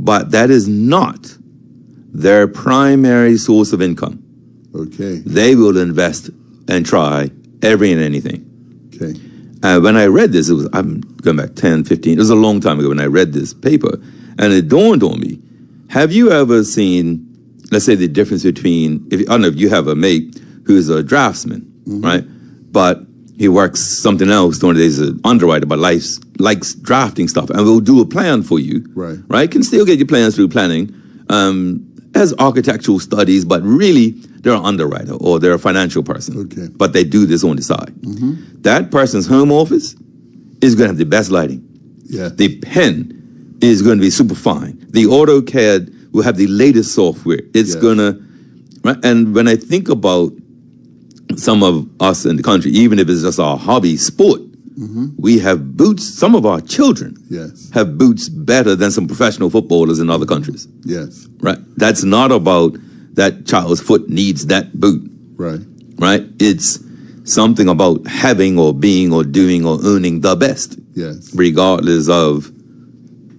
but that is not their primary source of income. Okay. They will invest and try every and anything. Okay. When I read this, I'm going back 10, 15, it was a long time ago when I read this paper, and it dawned on me, have you ever seen, let's say, the difference between, I don't know if you have a mate who's a draftsman, right? But he works something else during the days as an underwriter, but likes drafting stuff, and will do a plan for you, right? Can still get your plans through planning, as architectural studies, but really they're an underwriter or they're a financial person, but they do this on the side. That person's home office is going to have the best lighting. The pen is going to be super fine. The AutoCAD will have the latest software. It's going to, right? And when I think about some of us in the country, even if it's just our hobby sport, we have boots. Some of our children have boots better than some professional footballers in other countries. Right? That's not about that child's foot needs that boot. Right? It's something about having or being or doing or owning the best. Regardless of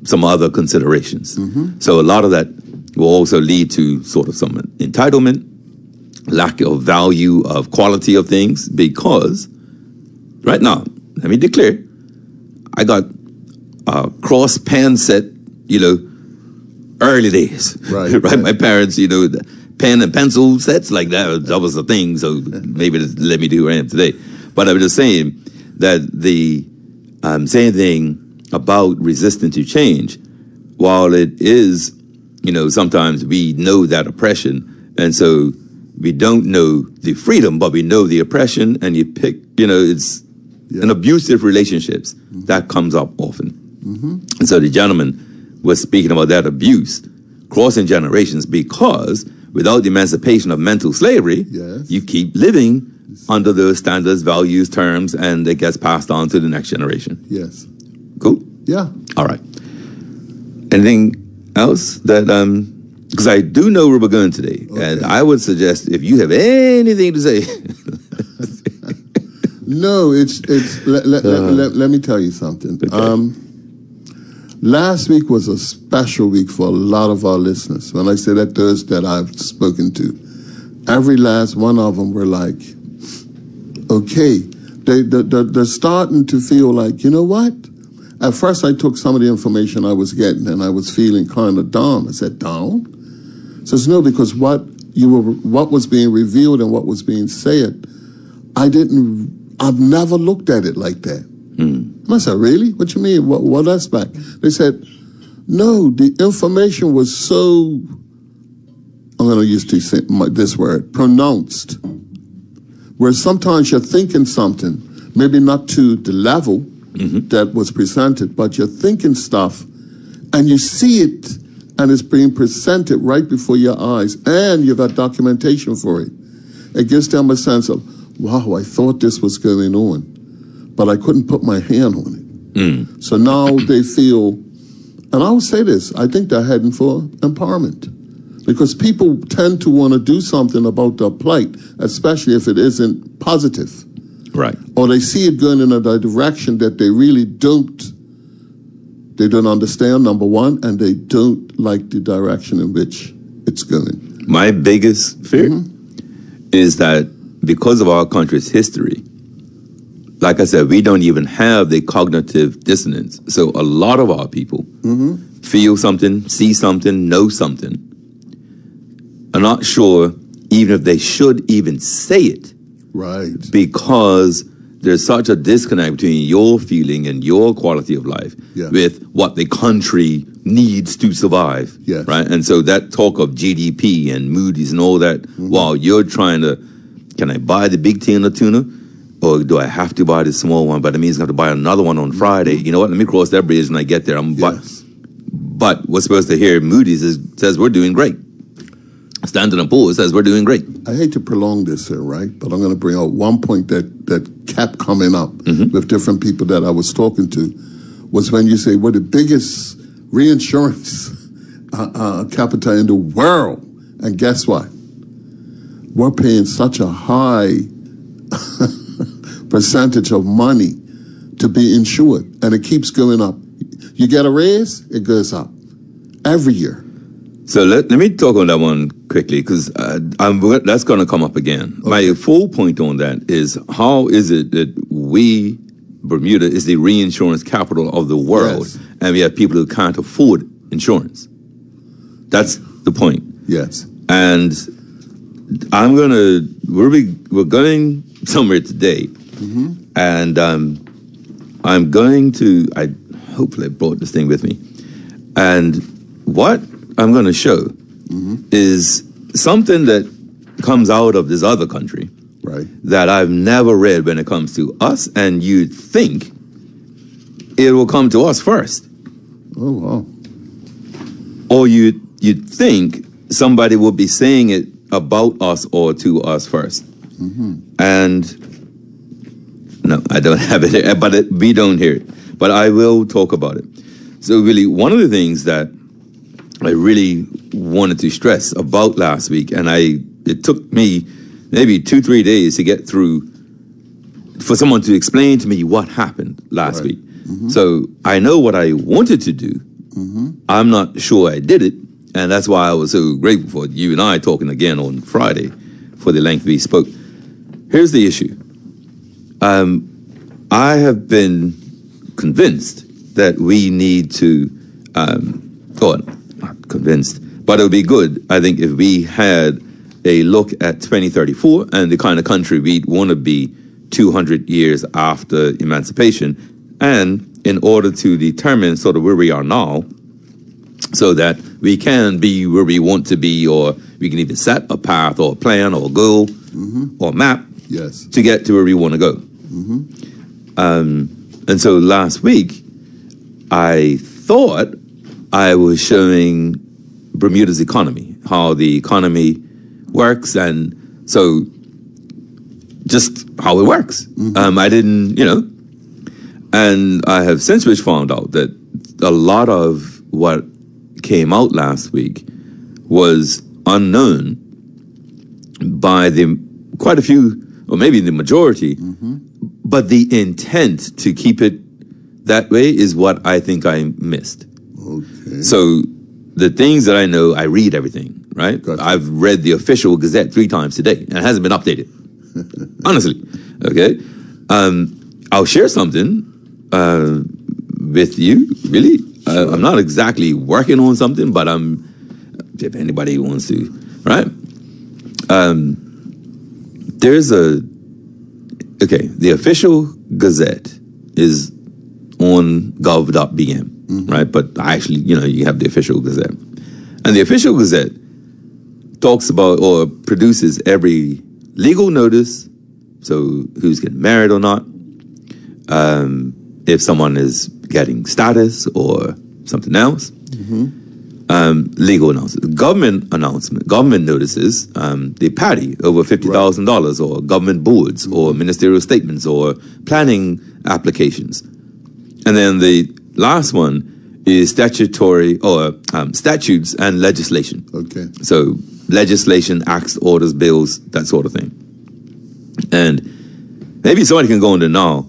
some other considerations. So a lot of that will also lead to sort of some entitlement, lack of value, of quality of things, because right now, let me declare, I got a cross pan set, early days. Right? My parents, the pen and pencil sets like that was the thing, so maybe let me do where I am today. But I was just saying that the same thing about resistance to change, while it is, sometimes we know that oppression, and so we don't know the freedom, but we know the oppression, and you pick, it's in abusive relationships, that comes up often. And so the gentleman was speaking about that abuse crossing generations, because without the emancipation of mental slavery, you keep living under those standards, values, terms, and it gets passed on to the next generation. Cool? Yeah. All right. Anything else that, because I do know where we're going today, and I would suggest if you have anything to say. No, let me tell you something. Last week was a special week for a lot of our listeners. When I say that, those that I've spoken to, every last one of them were like, okay, they're starting to feel like, you know what? At first I took some of the information I was getting and I was feeling kind of down. I said, down? Says, no, because what was being revealed and what was being said, I've never looked at it like that. And I said, really? What you mean? What aspect? They said, no, the information was so, I'm going to use this word, pronounced, where sometimes you're thinking something, maybe not to the level that was presented, but you're thinking stuff and you see it and it's being presented right before your eyes and you've got documentation for it. It gives them a sense of, wow, I thought this was going on, but I couldn't put my hand on it. So now they feel, and I would say this, I think they're heading for empowerment, because people tend to want to do something about their plight, especially if it isn't positive. Right. Or they see it going in a direction that they really don't understand, number one, and they don't like the direction in which it's going. My biggest fear is that because of our country's history, like I said, we don't even have the cognitive dissonance. So a lot of our people feel something, see something, know something, are not sure even if they should even say it. Right. Because there's such a disconnect between your feeling and your quality of life with what the country needs to survive. Right. And so that talk of GDP and Moody's and all that, while you're trying to, can I buy the big tin of tuna? Or do I have to buy the small one? But it means I have to buy another one on Friday. You know what? Let me cross that bridge when I get there. But what's supposed to hear Moody's says we're doing great. Standard & Poor's says we're doing great. I hate to prolong this here, right? But I'm going to bring out one point that kept coming up with different people that I was talking to, was when you say we're the biggest reinsurance capita in the world. And guess what? We're paying such a high percentage of money to be insured, and it keeps going up. You get a raise, it goes up. every year. So let me talk on that one quickly, because that's going to come up again. Okay. My full point on that is, how is it that Bermuda is the reinsurance capital of the world, yes, and we have people who can't afford insurance? That's the point. Yes. And we're going somewhere today, and I'm going to, hopefully I brought this thing with me, and what I'm going to show is something that comes out of this other country, right, that I've never read when it comes to us, and you'd think it will come to us first. Oh, wow. Or you'd think somebody will be saying it about us or to us first. And no, I don't have it here, but we don't hear it. But I will talk about it. So really, one of the things that I really wanted to stress about last week, and it took me maybe 2-3 days to get through, for someone to explain to me what happened last week. So I know what I wanted to do. I'm not sure I did it, and that's why I was so grateful for you and I talking again on Friday for the length we spoke. Here's the issue. I have been convinced that we need to, not convinced, but it would be good, I think, if we had a look at 2034 and the kind of country we'd want to be 200 years after emancipation, and in order to determine sort of where we are now, so that we can be where we want to be, or we can even set a path or a plan or a goal or map, yes, to get to where we want to go. And so last week, I thought I was showing Bermuda's economy, how the economy works, and so just how it works. I didn't, and I have since found out that a lot of what came out last week was unknown by quite a few, or maybe the majority, but the intent to keep it that way is what I think I missed. Okay. So the things that I know, I read everything, right? Gotcha. I've read the official Gazette 3 times today, and it hasn't been updated. Honestly, okay? I'll share something with you, really. Sure. I'm not exactly working on something, but if anybody wants to, right? The official Gazette is on gov.bm, right? But actually, you have the official Gazette. And the official Gazette talks about or produces every legal notice, so who's getting married or not, if someone is getting status or something else, legal announcements, government notices, the PADI, over $50,000, or government boards, or ministerial statements, or planning applications. And then the last one is statutory, or statutes and legislation. Okay. So legislation, acts, orders, bills, that sort of thing. And maybe somebody can go into now.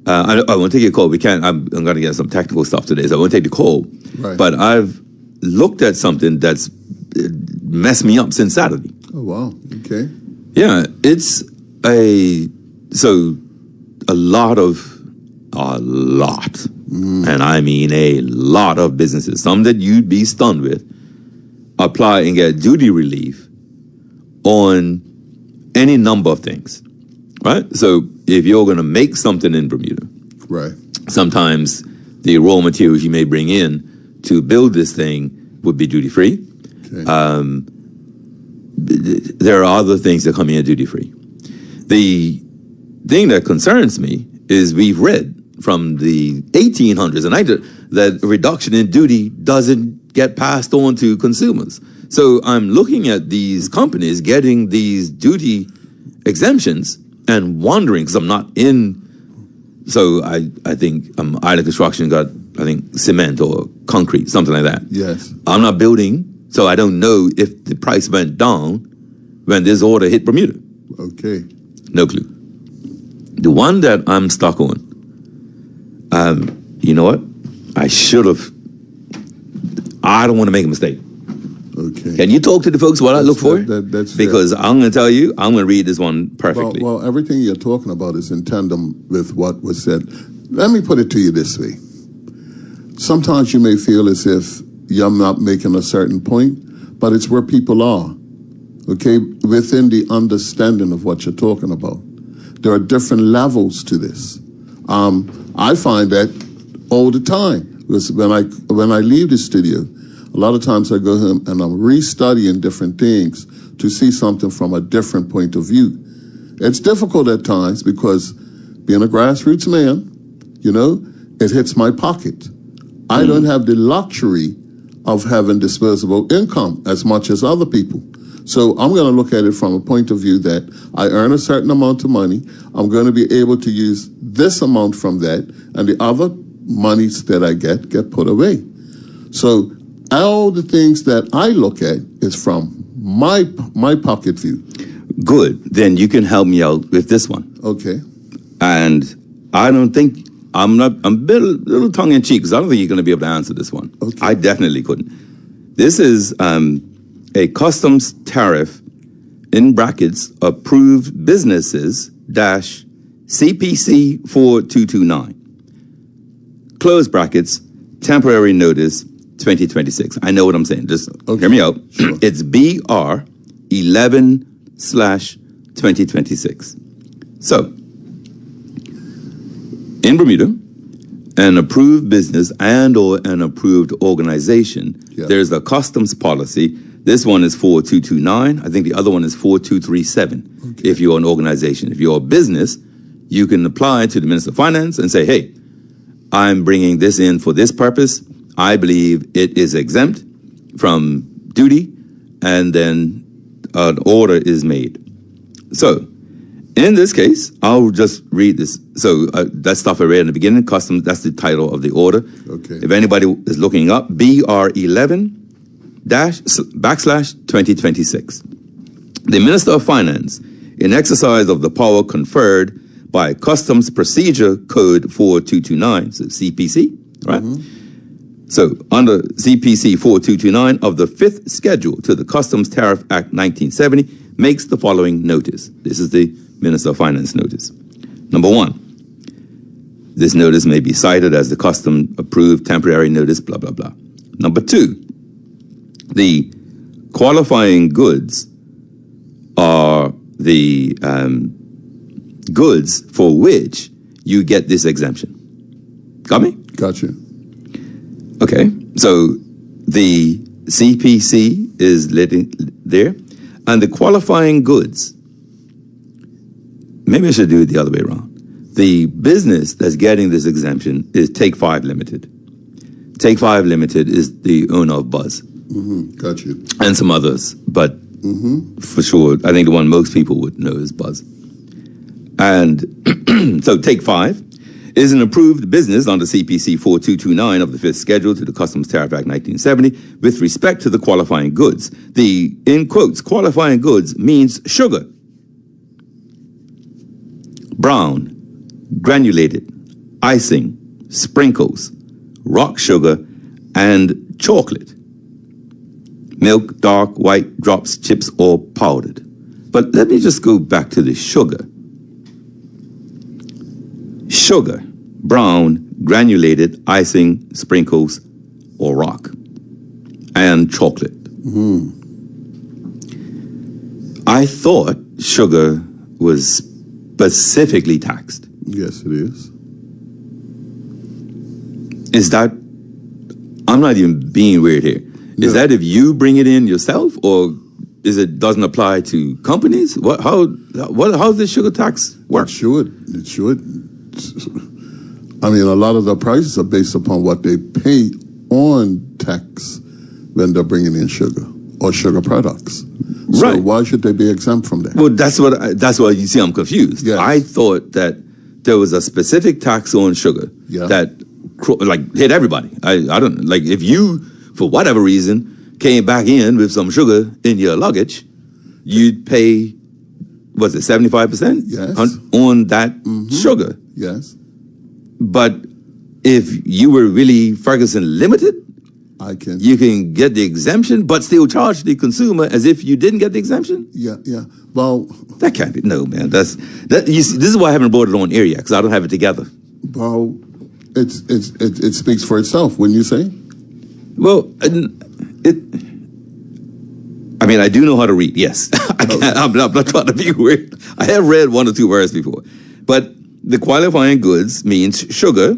I won't take your call. We can't. I'm going to get some technical stuff today, so I won't take the call. Right. But I've looked at something that's messed me up since Saturday. Oh, wow. Okay. Yeah, it's a lot, and I mean a lot of businesses, some that you'd be stunned with, apply and get duty relief on any number of things, right? So if you're going to make something in Bermuda, right, sometimes the raw materials you may bring in to build this thing would be duty free. Okay. There are other things that come in duty free. The thing that concerns me is we've read from the 1800s and that a reduction in duty doesn't get passed on to consumers. So I'm looking at these companies getting these duty exemptions and wondering, because I'm not in, so I think Island Construction got, I think, cement or concrete, something like that. Yes. I'm not building, so I don't know if the price went down when this order hit Bermuda. Okay. No clue. The one that I'm stuck on, you know what? I don't want to make a mistake. Okay. Can you talk to the folks what I look for? That's because fair. I'm going to tell you, I'm going to read this one perfectly. Well, everything you're talking about is in tandem with what was said. Let me put it to you this way. Sometimes you may feel as if you're not making a certain point, but it's where people are, okay, within the understanding of what you're talking about. There are different levels to this. I find that all the time. Because when I leave the studio, a lot of times I go home and I'm restudying different things to see something from a different point of view. It's difficult at times because being a grassroots man, you know, it hits my pocket. I don't have the luxury of having disposable income as much as other people. So I'm going to look at it from a point of view that I earn a certain amount of money. I'm going to be able to use this amount from that, and the other monies that I get put away. So all the things that I look at is from my pocket view. Good. Then you can help me out with this one. Okay. And I don't think, I'm a little tongue-in-cheek because I don't think you're going to be able to answer this one. Okay. I definitely couldn't. This is a customs tariff, in brackets, approved businesses dash CPC 4229. Close brackets, temporary notice 2026. I know what I'm saying. Just hear me out. Sure. It's BR 11/2026. So, in Bermuda, an approved business and or an approved organization, there's a customs policy. This one is 4229. I think the other one is 4237. Okay. If you're an organization. If you're a business, you can apply to the Minister of Finance and say, hey, I'm bringing this in for this purpose. I believe it is exempt from duty, and then an order is made. So, in this case, I'll just read this. So that stuff I read in the beginning, customs, that's the title of the order. Okay. If anybody is looking up, BR 11/2026. The Minister of Finance, in exercise of the power conferred by Customs Procedure Code 4229, so CPC, right? So under CPC 4229 of the 5th Schedule to the Customs Tariff Act 1970 makes the following notice. This is the Minister of Finance notice. Number 1, this notice may be cited as the custom approved temporary notice, blah, blah, blah. Number 2, the qualifying goods are the goods for which you get this exemption. Got me? Gotcha. Okay, so the CPC is there, and the qualifying goods, maybe I should do it the other way around. The business that's getting this exemption is Take 5 Limited. Take 5 Limited is the owner of Buzz. Gotcha. And some others, but for sure, I think the one most people would know is Buzz. And so Take 5 is an approved business under CPC 4229 of the 5th Schedule to the Customs Tariff Act 1970 with respect to the qualifying goods. The, in quotes, qualifying goods means sugar, brown, granulated, icing, sprinkles, rock sugar, and chocolate. Milk, dark, white, drops, chips, or powdered. But let me just go back to the sugar. Sugar, brown, granulated, icing, sprinkles, or rock, and chocolate. I thought sugar was specifically taxed. Yes, it is. Is that, I'm not even being weird here. No. Is that if you bring it in yourself, or is it doesn't apply to companies? How's the sugar tax work? It should. I mean, a lot of the prices are based upon what they pay on tax when they're bringing in sugar or sugar products. So Right. why should they be exempt from that? Well, that's why you see I'm confused. Yes. I thought that there was a specific tax on sugar that hit everybody. I don't, like, if you, for whatever reason, came back in with some sugar in your luggage, you'd pay, was it 75%? Yes. On that sugar. Yes. But if you were really Ferguson Limited, you can get the exemption, but still charge the consumer as if you didn't get the exemption? Yeah. Well, that can't be. No, man. You see, this is why I haven't brought it on air yet, because I don't have it together. Well, it speaks for itself, wouldn't you say? Well, I do know how to read. Yes, I'm not trying to be weird. I have read 1 or 2 words before, but the qualifying goods means sugar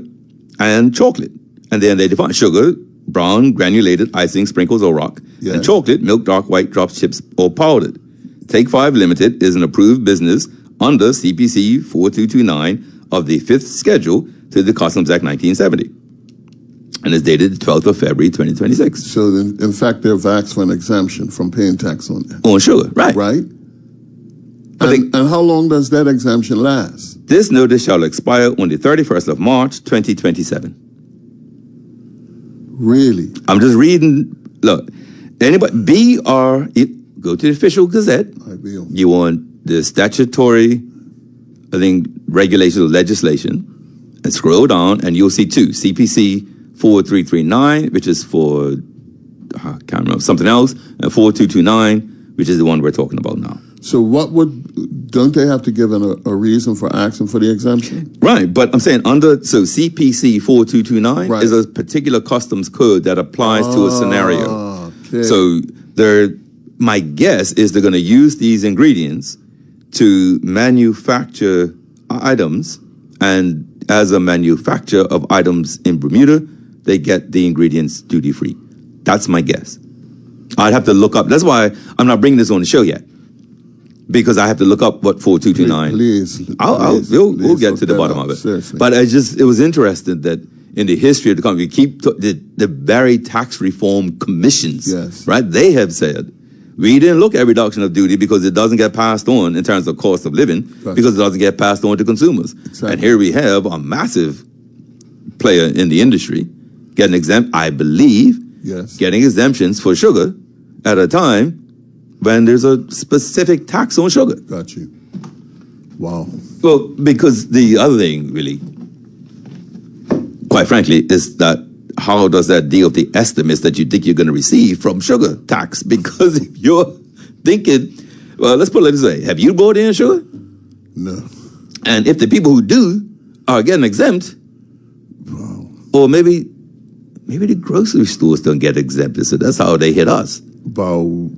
and chocolate, and then they define sugar: brown, granulated, icing, sprinkles, or rock, and chocolate: milk, dark, white, drops, chips, or powdered. Take 5 Limited is an approved business under CPC 4229 of the 5th Schedule to the Customs Act 1970. And it's dated the 12th of February, 2026. So, in fact, they're vaxxed for an exemption from paying tax on that. On sugar, right. Right? And how long does that exemption last? This notice shall expire on the 31st of March, 2027. Really? I'm just reading. Look, anybody, go to the official Gazette. You want the statutory, regulations or legislation, and scroll down, and you'll see 2. CPC 4339, which is for, I can't remember, something else, and 4229, which is the one we're talking about now. So don't they have to give a reason for asking for the exemption? Right, but I'm saying CPC 4229 is a particular customs code that applies to a scenario. Okay. So my guess is they're going to use these ingredients to manufacture items, and as a manufacturer of items in Bermuda, they get the ingredients duty-free. That's my guess. I'd have to look up. That's why I'm not bringing this on the show yet, because I have to look up what 4229. We'll get to the bottom of it. Seriously. But it was interesting that in the history of the country, the very tax reform commissions, right? They have said, we didn't look at reduction of duty because it doesn't get passed on in terms of cost of living, because it doesn't get passed on to consumers. Exactly. And here we have a massive player in the industry getting exempt, I believe, getting exemptions for sugar at a time when there's a specific tax on sugar. Got you. Wow. Well, because the other thing, really, quite frankly, is that how does that deal with the estimates that you think you're going to receive from sugar tax? Because if you're thinking, well, let's put it this way, have you bought in sugar? No. And if the people who do are getting exempt, or maybe the grocery stores don't get exempted, so that's how they hit us. Well,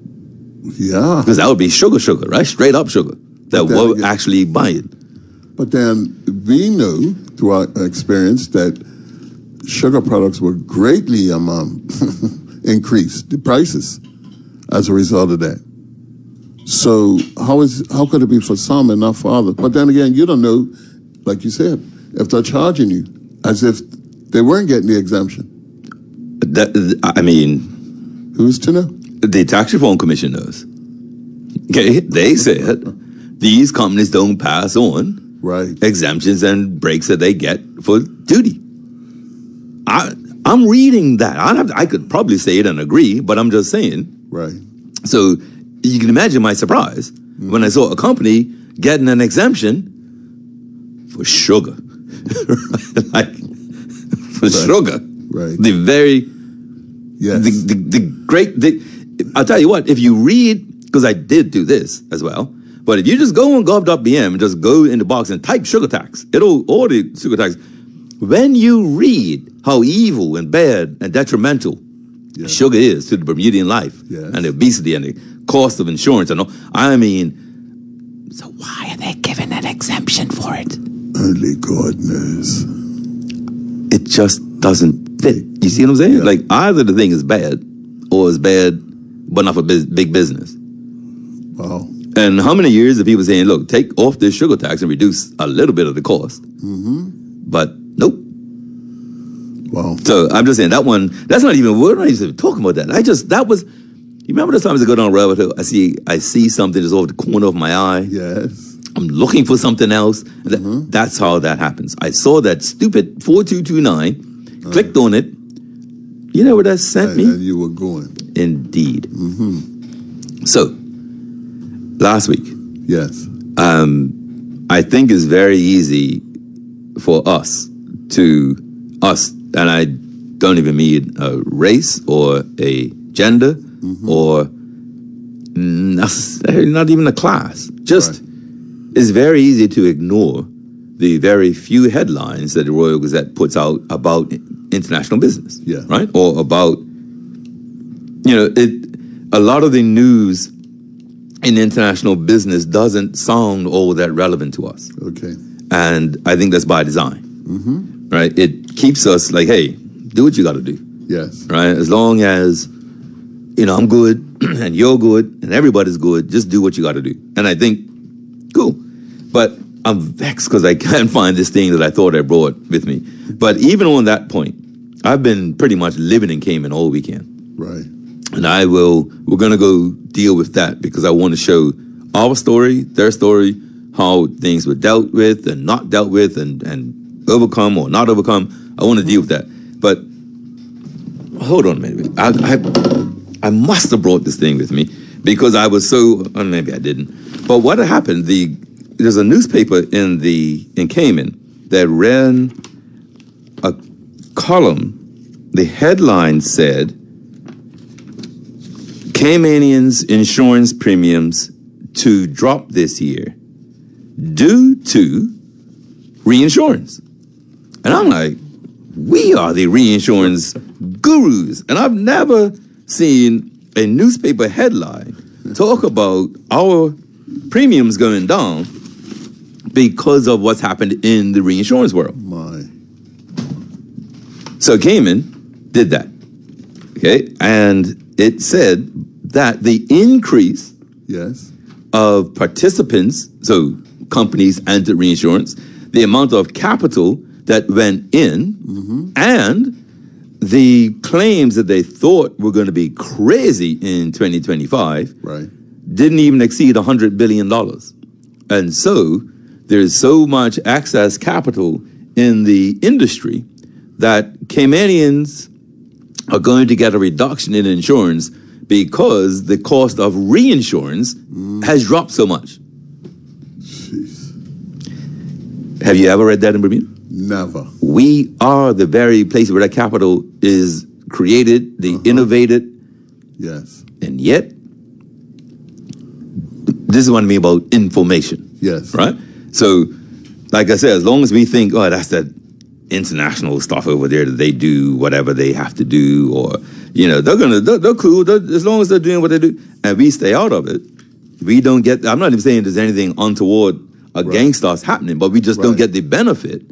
yeah. Because that would be sugar, right? Straight up sugar that we're actually buying. But then we know through our experience that sugar products were greatly increased, the prices, as a result of that. So how could it be for some and not for others? But then again, you don't know, like you said, if they're charging you as if they weren't getting the exemption. Who's to know? The Tax Reform Commission knows. Okay, they said these companies don't pass on exemptions and breaks that they get for duty. I'm reading that. I could probably say it and agree, but I'm just saying. Right. So you can imagine my surprise when I saw a company getting an exemption for sugar. Sugar. Right. I'll tell you what, if you read, because I did do this as well, but if you just go on gov.bm and just go in the box and type sugar tax, all the sugar tax. When you read how evil and bad and detrimental sugar is to the Bermudian life and the obesity and the cost of insurance and all, so why are they giving an exemption for it? Only God knows. It just doesn't fit. You see what I'm saying? Yeah. Like either the thing is bad or it's bad but not for big business. Wow. And how many years have people saying, look, take off this sugar tax and reduce a little bit of the cost? But nope. Wow. So I'm just saying we're not even talking about that. You remember the times I go down rabbit hole, I see something just over the corner of my eye. Yes. I'm looking for something else. That's how that happens. I saw that stupid 4229, clicked on it. You know where that sent me? And you were going. Indeed. So, last week. Yes. I think it's very easy for us, and I don't even mean a race or a gender or not even a class. Just it's very easy to ignore the very few headlines that the Royal Gazette puts out about international business, right? Or about, a lot of the news in international business doesn't sound all that relevant to us. Okay. And I think that's by design, right? It keeps us like, hey, do what you got to do. Yes. Right? As long as, I'm good and you're good and everybody's good, just do what you got to do. And I think, cool. But I'm vexed because I can't find this thing that I thought I brought with me. But even on that point, I've been pretty much living in Cayman all weekend. Right. And we're going to go deal with that because I want to show our story, their story, how things were dealt with and not dealt with and overcome or not overcome. I want to deal with that. But hold on a minute. I must have brought this thing with me because I was so, or maybe I didn't. But what happened, there's a newspaper in Cayman that ran a column. The headline said, Caymanians' insurance premiums to drop this year due to reinsurance. And I'm like, we are the reinsurance gurus. And I've never seen a newspaper headline talk about our premiums going down because of what's happened in the reinsurance world. My. So Cayman did that. Okay. And it said that the increase of participants, so companies entered reinsurance, the amount of capital that went in, and the claims that they thought were going to be crazy in 2025 didn't even exceed $100 billion. And so there's so much excess capital in the industry that Caymanians are going to get a reduction in insurance because the cost of reinsurance has dropped so much. Jeez. Have you ever read that in Bermuda? Never. We are the very place where that capital is created, innovated. Yes. And yet, this is what I mean about information. Yes. Right? So, like I said, as long as we think, oh, that's that international stuff over there that they do whatever they have to do, or, they're cool, as long as they're doing what they do, and we stay out of it, we don't get, I'm not even saying there's anything untoward against us happening, but we just don't get the benefit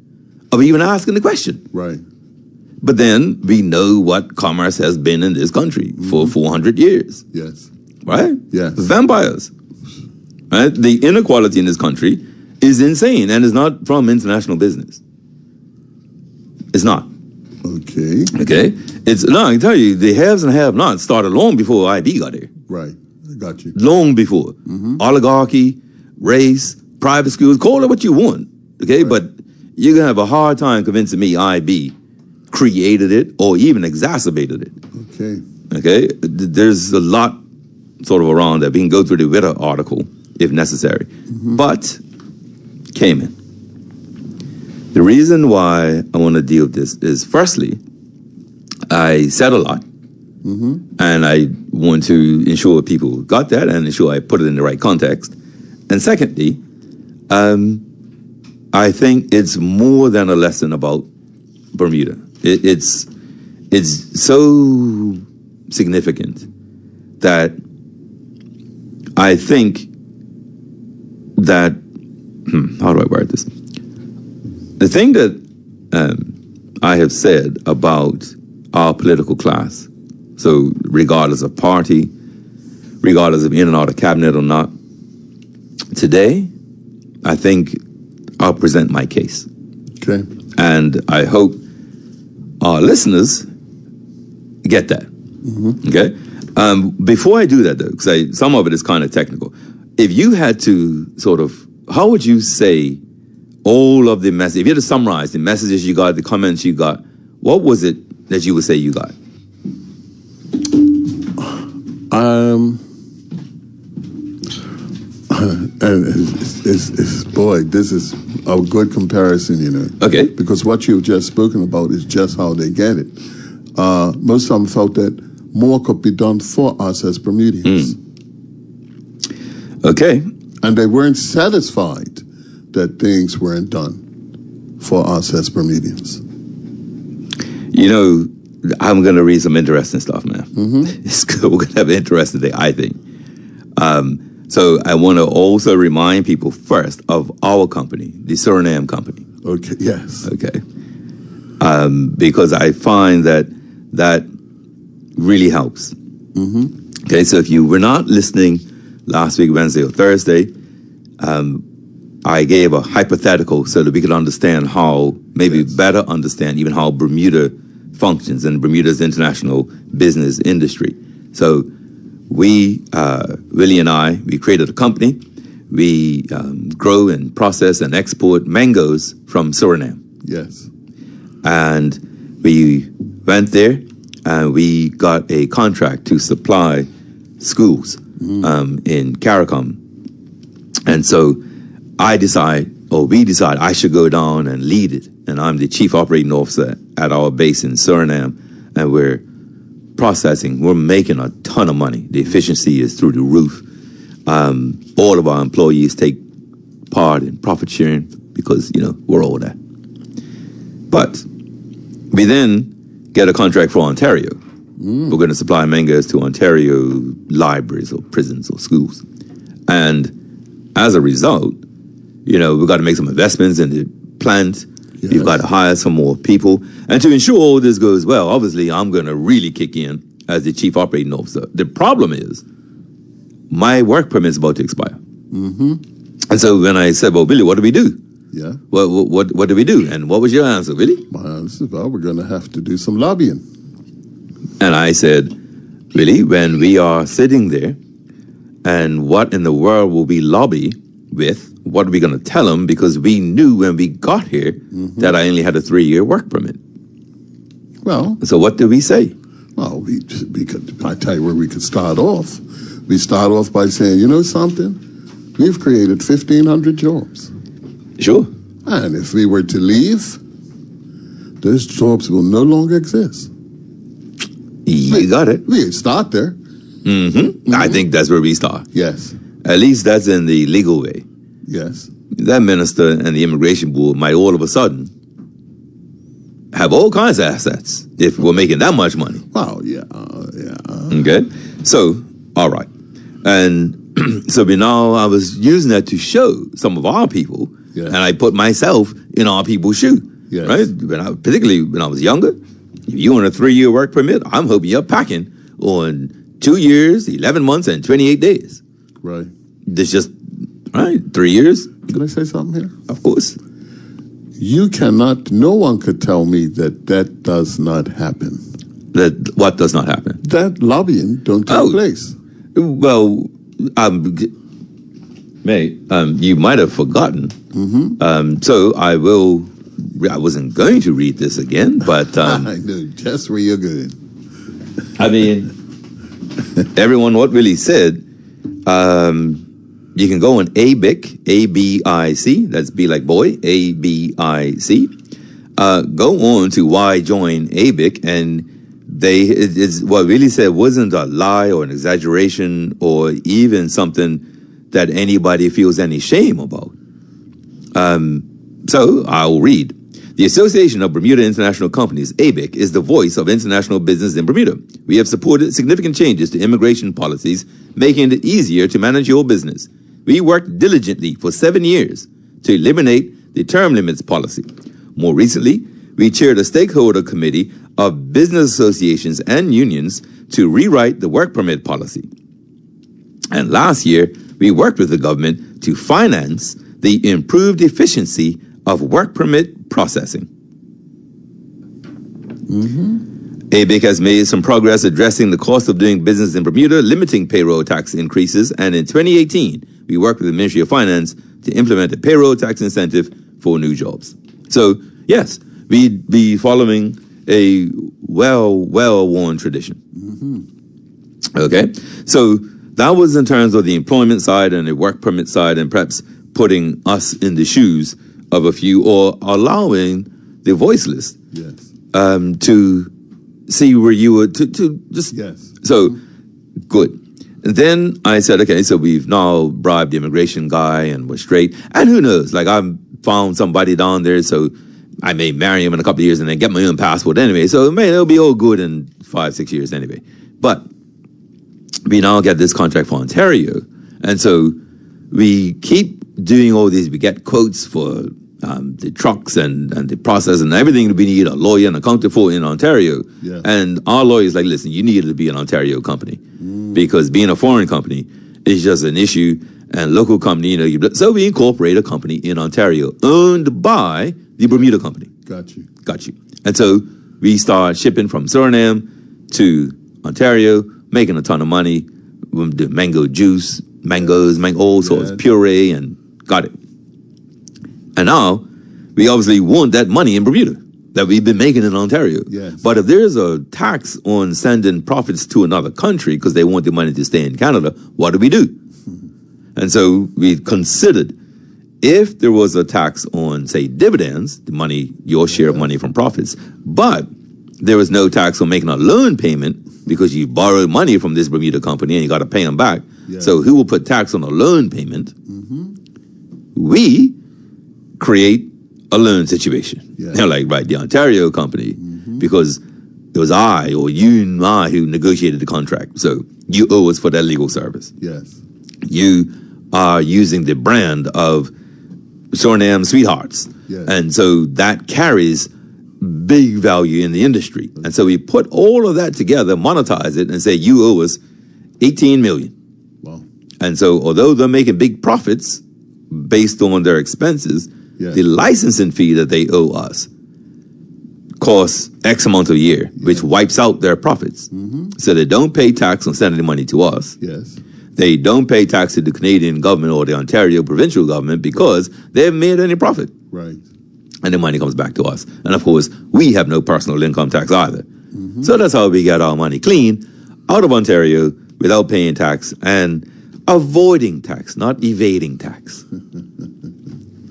of even asking the question. Right. But then we know what commerce has been in this country for 400 years. Yes. Right? Yes. Vampires. Right? The inequality in this country is insane, and it's not from international business. It's not. Okay. Okay? I can tell you, the haves and have-nots started long before IB got here. Right. I got you. Long before. Oligarchy, race, private schools, call it what you want. Okay? But you're going to have a hard time convincing me IB created it or even exacerbated it. Okay. Okay? There's a lot sort of around that. We can go through the Witter article if necessary. But Cayman. The reason why I want to deal with this is, firstly, I said a lot, and I want to ensure people got that and ensure I put it in the right context. And secondly, I think it's more than a lesson about Bermuda. It's so significant that I think that, how do I word this? The thing that I have said about our political class, so regardless of party, regardless of in and out of cabinet or not, today, I think I'll present my case. Okay. And I hope our listeners get that. Okay? Before I do that, though, because some of it is kind of technical, if you had to sort of, how would you say all of the messages, if you had to summarize the messages you got, the comments you got, what was it that you would say you got? Boy, this is a good comparison, Okay. Because what you've just spoken about is just how they get it. most of them felt that more could be done for us as Bermudians. Okay. And they weren't satisfied that things weren't done for us as Bermudians. You know, I'm going to read some interesting stuff, man. It's good. We're going to have an interesting day, I think. So I want to also remind people first of our company, the Suriname company. Okay, yes. Okay. Because I find that really helps. Okay, so if you were not listening last week, Wednesday or Thursday, I gave a hypothetical so that we could understand how, maybe better understand even how Bermuda functions and Bermuda's international business industry. So we, Willie and I, we created a company. We grow and process and export mangoes from Suriname. Yes. And we went there and we got a contract to supply schools in CARICOM. And so we decide I should go down and lead it. And I'm the chief operating officer at our base in Suriname. And we're processing, we're making a ton of money. The efficiency is through the roof. All of our employees take part in profit sharing because, you know, we're all that. But we then get a contract for Ontario. We're going to supply mangoes to Ontario libraries or prisons or schools. And as a result, you know, we've got to make some investments in the plant. Yes. You've got to hire some more people. And to ensure all this goes well, obviously, I'm going to really kick in as the chief operating officer. The problem is my work permit is about to expire. And so when I said, well, Billy, what do we do? Yeah. What do we do? And what was your answer, Billy? My answer is, well, we're going to have to do some lobbying. And I said, really, when we are sitting there, and what in the world will we lobby with? What are we going to tell them? Because we knew when we got here that I only had a 3-year work permit. Well, so what did we say? Well, we could. I tell you where we could start off. We start off by saying, you know something? We've created 1,500 jobs. Sure. And if we were to leave, those jobs will no longer exist. You got it. We start there. I think that's where we start. Yes. At least that's in the legal way. Yes. That minister and the immigration board might all of a sudden have all kinds of assets if we're making that much money. Well, yeah. Okay. So, all right. And so I was using that to show some of our people, and I put myself in our people's shoe. Yes. Right? Particularly when I was younger. If you on a 3-year work permit, I'm hoping you're packing on 2 years, 11 months, and 28 days. Right. There's just, right, 3 years. Can I say something here? Of course. No one could tell me that does not happen. That what does not happen? That lobbying don't take place. Well, mate, you might have forgotten. So I wasn't going to read this again, but I know just where you're going. I mean, everyone what really said, you can go on ABIC, A-B-I-C, that's B like boy, A-B-I-C. Go on to why join ABIC, and it's what really said wasn't a lie or an exaggeration or even something that anybody feels any shame about. So I'll read. The Association of Bermuda International Companies, ABIC, is the voice of international business in Bermuda. We have supported significant changes to immigration policies, making it easier to manage your business. We worked diligently for 7 years to eliminate the term limits policy. More recently, we chaired a stakeholder committee of business associations and unions to rewrite the work permit policy. And last year, we worked with the government to finance the improved efficiency of work permit processing. ABIC has made some progress addressing the cost of doing business in Bermuda, limiting payroll tax increases, and in 2018, we worked with the Ministry of Finance to implement a payroll tax incentive for new jobs. So, yes, we'd be following a well-worn tradition. Okay? So, that was in terms of the employment side and the work permit side, and perhaps putting us in the shoes of a few, or allowing the voiceless to see where you were to just Yes. so good. And then I said, okay, so we've now bribed the immigration guy and we're straight. And who knows? Like I found somebody down there, so I may marry him in a couple of years and then get my own passport anyway. So it'll be all good in 5-6 years anyway. But we now get this contract for Ontario, and so we keep doing all these. We get quotes for the trucks and the process and everything that we need a lawyer and accountant for in Ontario. Yeah. And our lawyer's like, listen, you need to be an Ontario company because being a foreign company is just an issue, and local company, so we incorporate a company in Ontario owned by the Bermuda company. Got you. And so we start shipping from Suriname to Ontario, making a ton of money. We do mango juice, mangoes, all sorts, puree, and got it. And now we obviously want that money in Bermuda that we've been making in Ontario. Yes. But if there's a tax on sending profits to another country because they want the money to stay in Canada, what do we do? And so we considered if there was a tax on, say, dividends, the money, your share of money from profits, but there was no tax on making a loan payment because you borrowed money from this Bermuda company and you got to pay them back. Yes. So who will put tax on a loan payment? We create a loan situation. Yes. Like, right, the Ontario company, because it was I or you and I who negotiated the contract. So you owe us for that legal service. Yes. You are using the brand of Suriname Sweethearts. Yes. And so that carries big value in the industry. Okay. And so we put all of that together, monetize it, and say, you owe us $18 million. Wow. And so although they're making big profits based on their expenses, the licensing fee that they owe us costs X amount a year, which wipes out their profits. So they don't pay tax on sending the money to us. Yes. They don't pay tax to the Canadian government or the Ontario provincial government because they haven't made any profit. Right. And the money comes back to us. And of course, we have no personal income tax either. So that's how we get our money clean out of Ontario without paying tax and avoiding tax, not evading tax.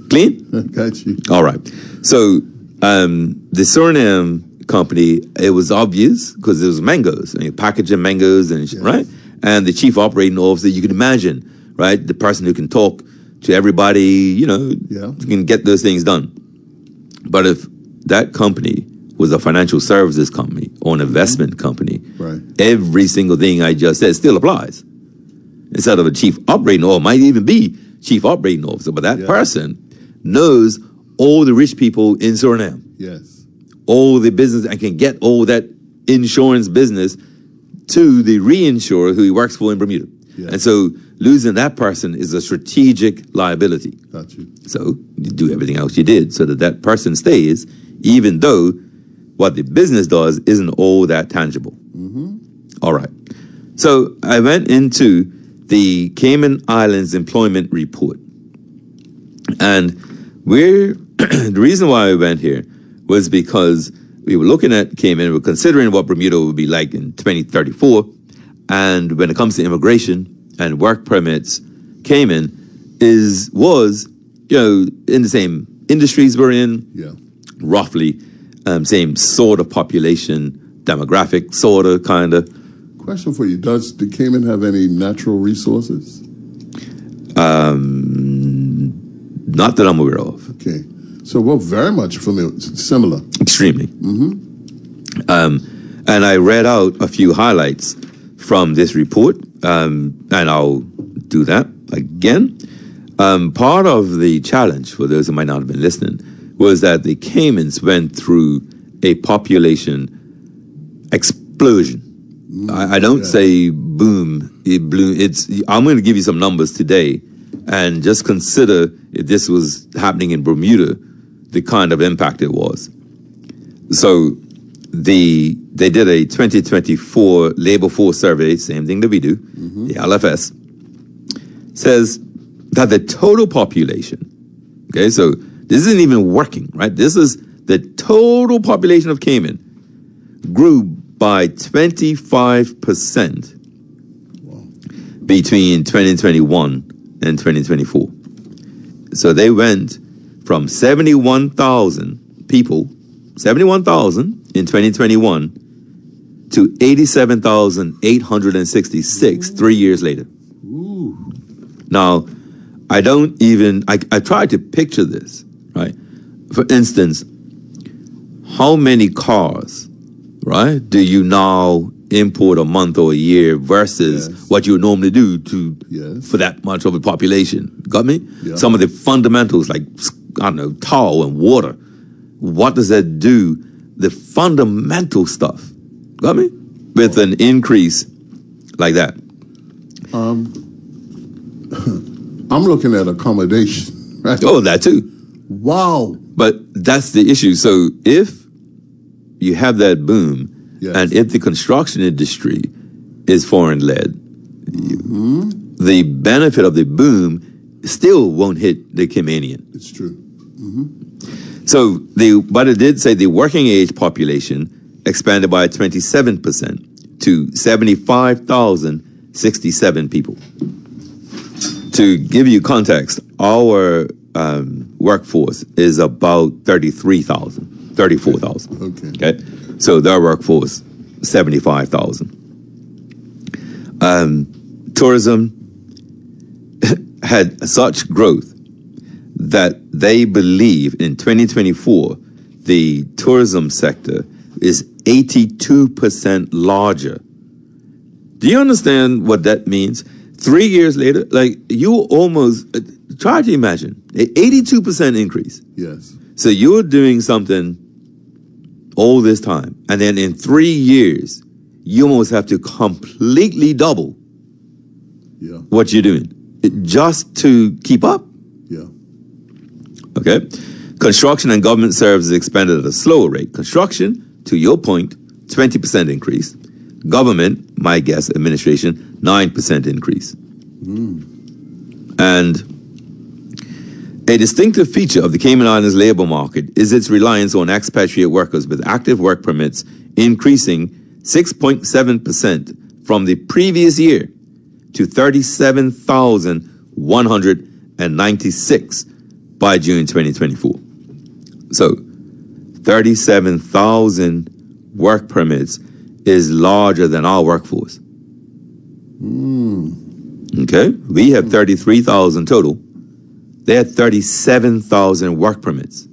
Clean? Got you. All right. So the Suriname company, it was obvious because it was mangoes, packaging mangoes and right? And the chief operating officer, you can imagine, right? The person who can talk to everybody, can get those things done. But if that company was a financial services company or an investment company, every single thing I just said still applies. Instead of a chief operating officer, might even be chief operating officer, but that person knows all the rich people in Suriname. Yes. All the business and can get all that insurance business to the reinsurer who he works for in Bermuda. Yes. And so losing that person is a strategic liability. Got you. So you do everything else you did so that that person stays, even though what the business does isn't all that tangible. All right. So I went into the Cayman Islands Employment Report. And the reason why I went here was because we were looking at Cayman, we were considering what Bermuda would be like in 2034. And when it comes to immigration and work permits, Cayman was in the same industries we're in, roughly same sort of population, demographic, sort of, kind of. Question for you. Does the Cayman have any natural resources? Not that I'm aware of. Okay. So we're very much similar. Extremely. And I read out a few highlights from this report, and I'll do that again. Part of the challenge, for those who might not have been listening, was that the Caymans went through a population explosion. I don't say boom, it blew. I'm going to give you some numbers today, and just consider if this was happening in Bermuda, the kind of impact it was. So they did a 2024 labor force survey, same thing that we do, the LFS, says that the total population, okay, so this isn't even working, right? This is the total population of Cayman grew by 25% between 2021 and 2024. So they went from 71,000 people, 71,000 in 2021 to 87,866 3 years later. Ooh. Now, I tried to picture this, right? For instance, how many cars, right, do you now import a month or a year versus what you would normally do for that much of a population? Got me? Yeah. Some of the fundamentals like, I don't know, tar and water. What does that do? The fundamental stuff. Got me? With an increase like that. I'm looking at accommodation. Right? Oh, that too. Wow. But that's the issue. So if you have that boom, and if the construction industry is foreign-led, the benefit of the boom still won't hit the Caymanian. It's true. So, but it did say the working age population expanded by 27% to 75,067 people. To give you context, our workforce is about 34,000. Okay. So their workforce, 75,000. Tourism had such growth that they believe in 2024, the tourism sector is 82% larger. Do you understand what that means? 3 years later, like you almost, try to imagine, an 82% increase. Yes. So you're doing something all this time, and then in 3 years, you almost have to completely double what you're doing just to keep up. Yeah. Okay. Construction and government services expanded at a slower rate. Construction, to your point, 20% increase. Government, my guess, administration, 9% increase. And a distinctive feature of the Cayman Islands labor market is its reliance on expatriate workers with active work permits increasing 6.7% from the previous year to 37,196 by June 2024. So 37,000 work permits is larger than our workforce. Okay, we have 33,000 total. They had 37,000 work permits.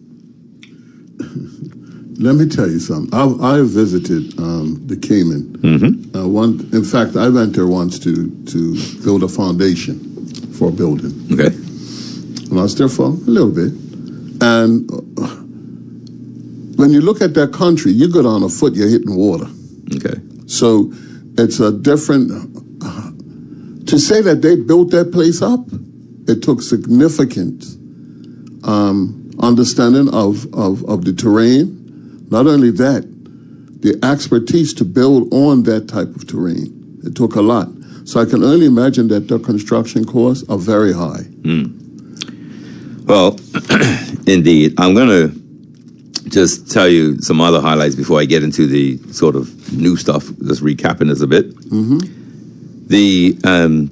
Let me tell you something. I visited the Cayman. In fact, I went there once to build a foundation for a building. Okay. And I was there for a little bit. And when you look at that country, you go down a foot, you're hitting water. Okay. So it's a different... to say that they built that place up, it took significant understanding of the terrain. Not only that, the expertise to build on that type of terrain. It took a lot. So I can only imagine that their construction costs are very high. Well, indeed. I'm going to just tell you some other highlights before I get into the sort of new stuff, just recapping this a bit. The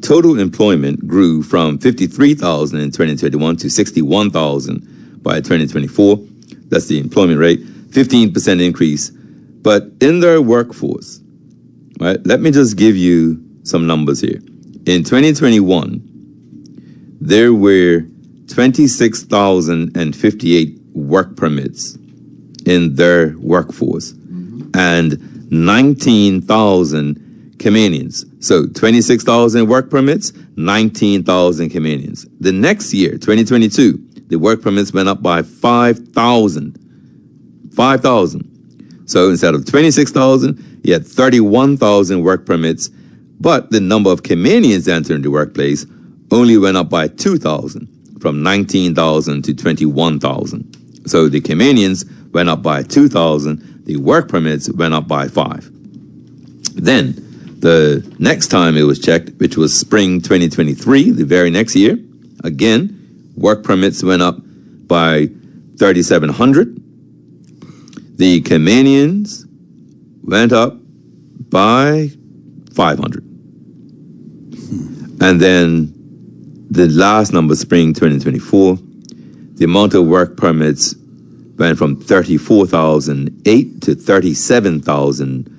total employment grew from 53,000 in 2021 to 61,000 by 2024. That's the employment rate, 15% increase. But in their workforce, right, let me just give you some numbers here. In 2021, there were 26,058 work permits in their workforce and 19,000 Caymanians. So 26,000 work permits, 19,000 Caymanians. The next year, 2022, the work permits went up by 5,000. 5,000. So instead of 26,000, you had 31,000 work permits, but the number of Caymanians entering the workplace only went up by 2,000, from 19,000 to 21,000. So the Caymanians went up by 2,000, the work permits went up by 5. Then, the next time it was checked, which was spring 2023, the very next year, again, work permits went up by 3,700. The Caymanians went up by 500. And then the last number, spring 2024, the amount of work permits went from 34,008 to 37,000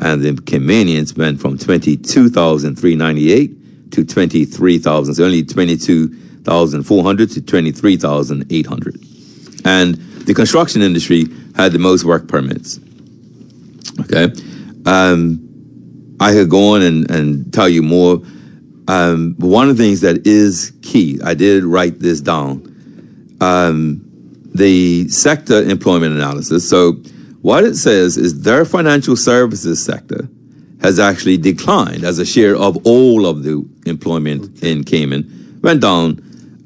and the Caymanians went from 22,398 to 23,000, so only 22,400 to 23,800. And the construction industry had the most work permits. Okay, I could go on and tell you more. One of the things that is key, I did write this down, the sector employment analysis. So what it says is their financial services sector has actually declined as a share of all of the employment in Cayman, went down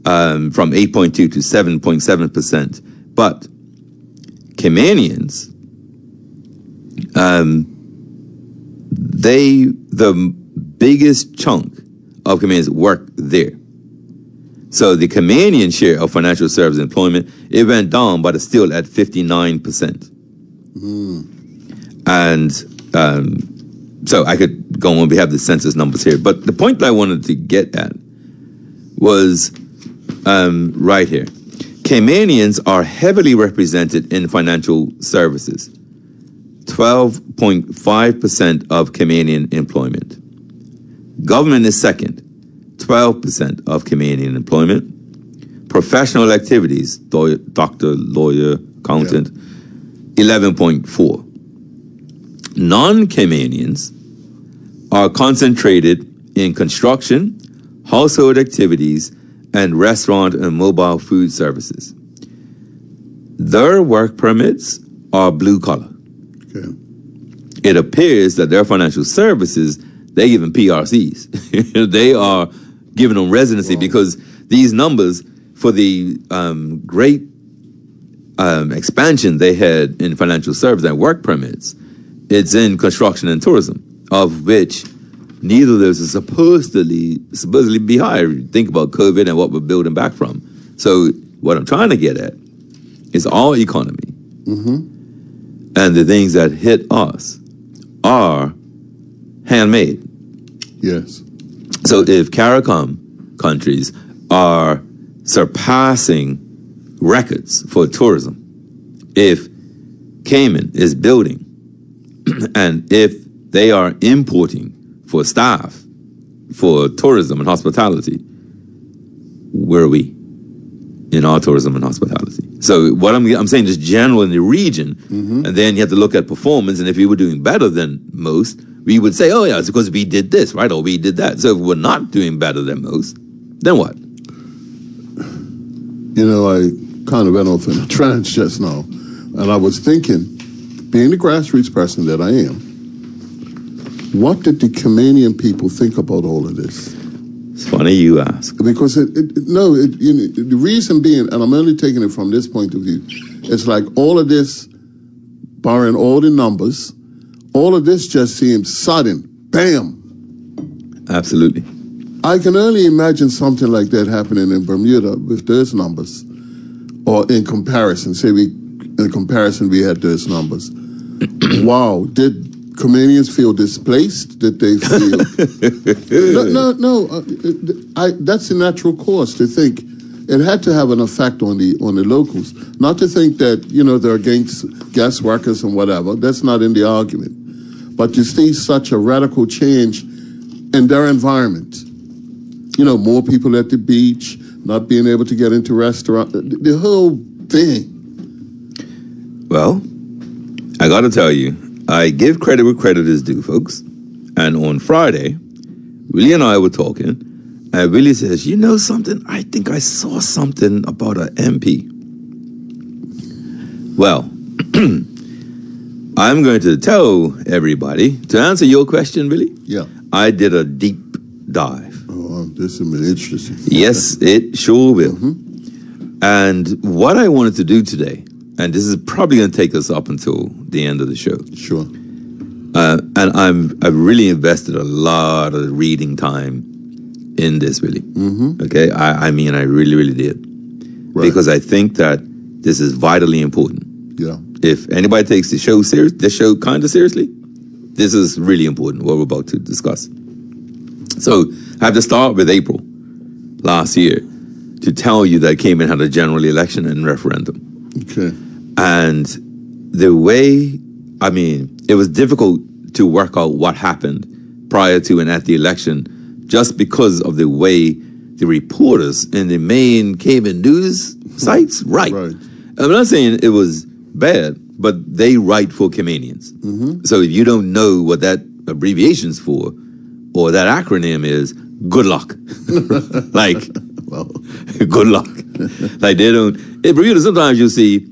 from 8.2 to 7.7%. But Caymanians, the biggest chunk of Caymanians work there. So the Caymanian share of financial service employment, it went down, but it's still at 59%. And so I could go on, we have the census numbers here. But the point that I wanted to get at was right here. Caymanians are heavily represented in financial services. 12.5% of Caymanian employment. Government is second, 12% of Caymanian employment. Professional activities, doctor, lawyer, accountant, 11.4. Non-Caymanians are concentrated in construction, household activities, and restaurant and mobile food services. Their work permits are blue collar. Okay. It appears that their financial services, they give them PRCs. They are giving them residency because these numbers for the great expansion they had in financial service and work permits, it's in construction and tourism, of which neither of those is supposedly be higher. Think about COVID and what we're building back from. So what I'm trying to get at is our economy. And the things that hit us are handmade. Yes. So if CARICOM countries are surpassing records for tourism, if Cayman is building, and if they are importing for staff, for tourism and hospitality, where are we in our tourism and hospitality? So what I'm saying is general in the region, and then you have to look at performance, and if we were doing better than most, we would say, oh yeah, it's because we did this, right, or we did that. So if we're not doing better than most, then what? You know, I kind of went off in a trance just now, and I was thinking, being the grassroots person that I am, what did the Caymanian people think about all of this? It's funny you ask. Because the reason being, and I'm only taking it from this point of view, it's like all of this, barring all the numbers, all of this just seems sudden, bam. Absolutely. I can only imagine something like that happening in Bermuda with those numbers, or in comparison. Say we had those numbers. Wow, did Caymanians feel displaced? Did they feel? That's the natural course to think. It had to have an effect on the locals. Not to think that they're against guest workers and whatever. That's not in the argument. But to see such a radical change in their environment. More people at the beach, not being able to get into restaurants, the whole thing. Well, I got to tell you, I give credit where credit is due, folks. And on Friday, Willie and I were talking, and Willie says, you know something? I think I saw something about an MP. Well, I'm going to tell everybody, to answer your question, Willie, yeah, I did a deep dive. Oh, this has been interesting. Yes, it sure will. And what I wanted to do today, and this is probably going to take us up until the end of the show. Sure. And I've really invested a lot of reading time in this, really. Okay, I mean, I really, really did. Right. Because I think that this is vitally important. Yeah. If anybody takes this show kind of seriously, this is really important, what we're about to discuss. So I have to start with April last year to tell you that Cayman had a general election and referendum. Okay. And the way, I mean, it was difficult to work out what happened prior to and at the election, just because of the way the reporters in the main Cayman news sites write. Right. I'm not saying it was bad, but they write for Caymanians. So if you don't know what that abbreviation's for, or that acronym is, good luck. Like, Well, good luck. Like they don't. In Bermuda, sometimes you'll see,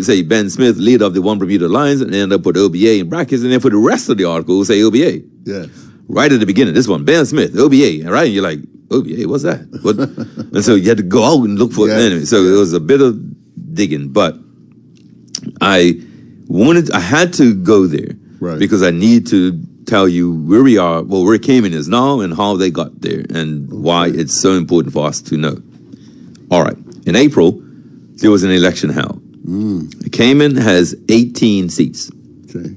say Ben Smith, leader of the One Bermuda Alliance, and end up with OBA in brackets, and then for the rest of the article, we'll say OBA. yes. Right at the beginning, this one, Ben Smith, OBA, right? And you're like, OBA, what's that? What? And so you had to go out and look for it. Anyway, so it was a bit of digging, but I had to go there because I need to tell you where we are, where Cayman is now, and how they got there, and why it's so important for us to know. All right. In April, there was an election held. Cayman has 18 seats. Okay.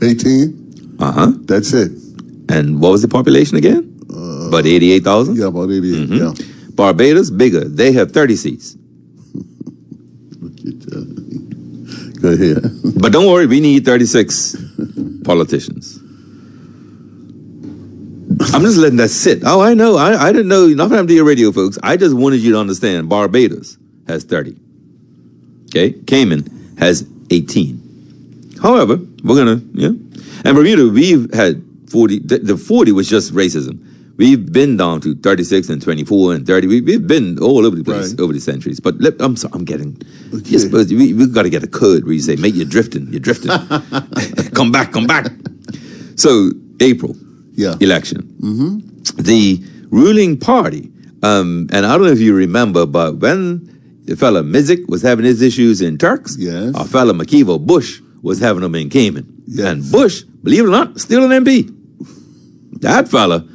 18? That's it. And what was the population again? About 88,000? Yeah, about 88, yeah. Barbados, bigger. They have 30 seats. Go ahead. But don't worry, we need 36 politicians. I'm just letting that sit. Oh, I know. I didn't know. Not from the radio, folks. I just wanted you to understand. Barbados has 30. Okay? Cayman has 18. However, we're going to, And Bermuda, we've had 40. The 40 was just racism. We've been down to 36 and 24 and 30. We've been all over the place over the centuries. But I'm sorry, I'm getting. Okay. We've got to get a code where you say, mate, you're drifting. Come back. So, April election. The ruling party, and I don't know if you remember, but when the fella Mizik was having his issues in Turks, our fella McKeever Bush was having them in Cayman. And Bush, believe it or not, still an MP. That fella,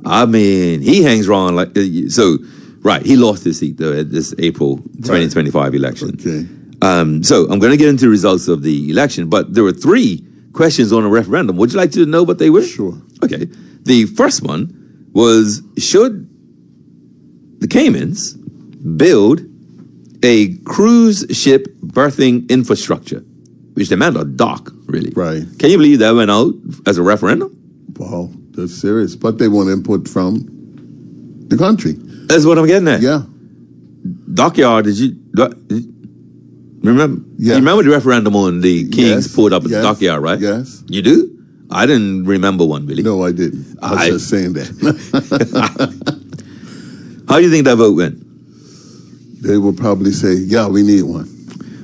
I mean, he hangs around like, so, right, he lost his seat though at this April 2025 election. Okay. So I'm going to get into the results of the election, but there were 3 questions on a referendum. Would you like to know what they were? Sure. Okay. The first one was, should the Caymans build a cruise ship berthing infrastructure, which they meant a dock, really. Right. Can you believe that went out as a referendum? Wow, that's serious. But they want input from the country. That's what I'm getting at. Yeah. Dockyard, did you remember? Yeah. You remember the referendum on the Kings pulled up at the dockyard, right? Yes. You do? I didn't remember one, really. No, I didn't. I was just saying that. How do you think that vote went? They will probably say, yeah, we need one.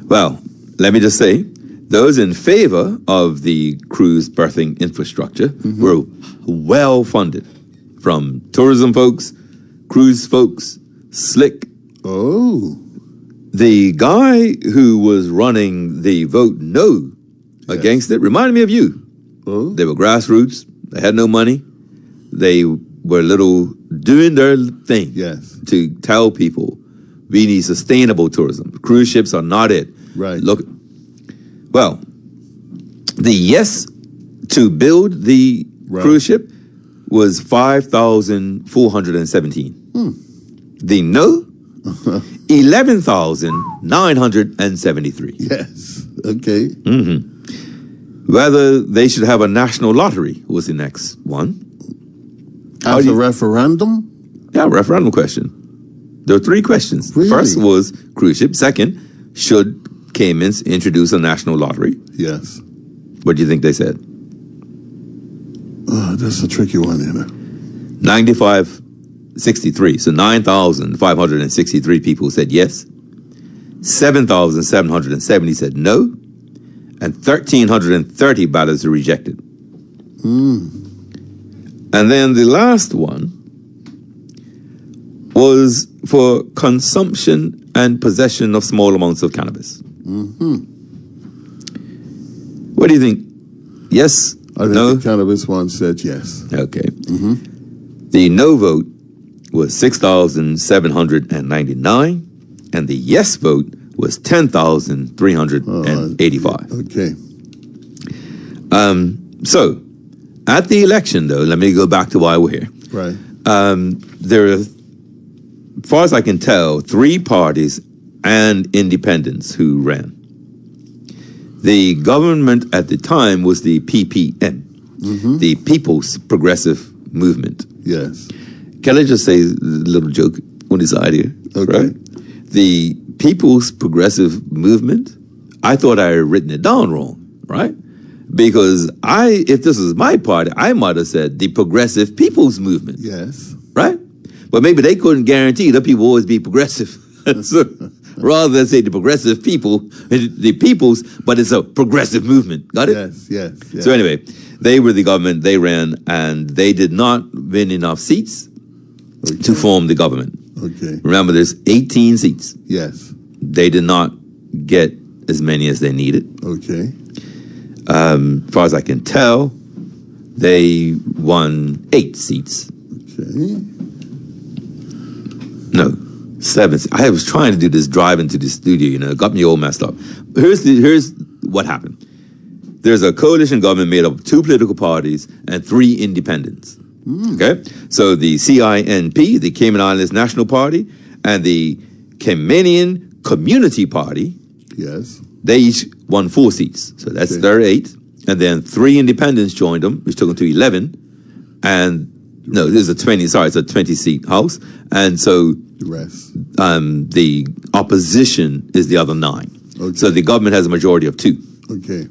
Well, let me just say, those in favor of the cruise berthing infrastructure were well funded, from tourism folks, cruise folks, slick. Oh. The guy who was running the vote no against it reminded me of you. Oh. They were grassroots. They had no money. They were doing their thing to tell people we need sustainable tourism. Cruise ships are not it. Right. Look, well, the yes to build the cruise ship was 5,417. The no, 11,973. Yes. Okay. Whether they should have a national lottery was the next one. As a referendum? Yeah, referendum question. There were 3 questions. Really? First was cruise ship. Second, should Caymans introduce a national lottery? Yes. What do you think they said? That's a tricky one, 9563. So 9,563 people said yes. 7,770 said no. And 1,330 ballots are rejected. And then the last one was for consumption and possession of small amounts of cannabis. What do you think? Yes? I think no? the cannabis one said yes. Okay. The no vote was 6,799, and the yes vote was 10,385. Okay. So, at the election, though, let me go back to why we're here. Right. There are, as far as I can tell, 3 parties and independents who ran. The government at the time was the PPM, the People's Progressive Movement. Yes. Can I just say a little joke on this idea? Okay. Right? The People's Progressive Movement, I thought I had written it down wrong, right? Because if this was my party, I might have said the Progressive People's Movement. Yes. Right? But maybe they couldn't guarantee that people always be progressive. So, rather than say the progressive people, the people's, but it's a progressive movement. Got it? Yes. So anyway, they were the government, they ran, and they did not win enough seats to form the government. Okay. Remember, there's 18 seats. Yes. They did not get as many as they needed. Okay. As far as I can tell, they won 8 seats. Okay. No, 7. I was trying to do this drive into the studio, it got me all messed up. Here's what happened. There's a coalition government made up of 2 political parties and 3 independents. Okay? So the CINP, the Cayman Islands National Party, and the Caymanian Community Party, Yes. they each won 4 seats. So that's their 8. And then 3 independents joined them, which took them to 11. And no, this is it's a 20-seat house. And so The rest. the opposition is the other 9. Okay. So the government has a majority of 2. Okay.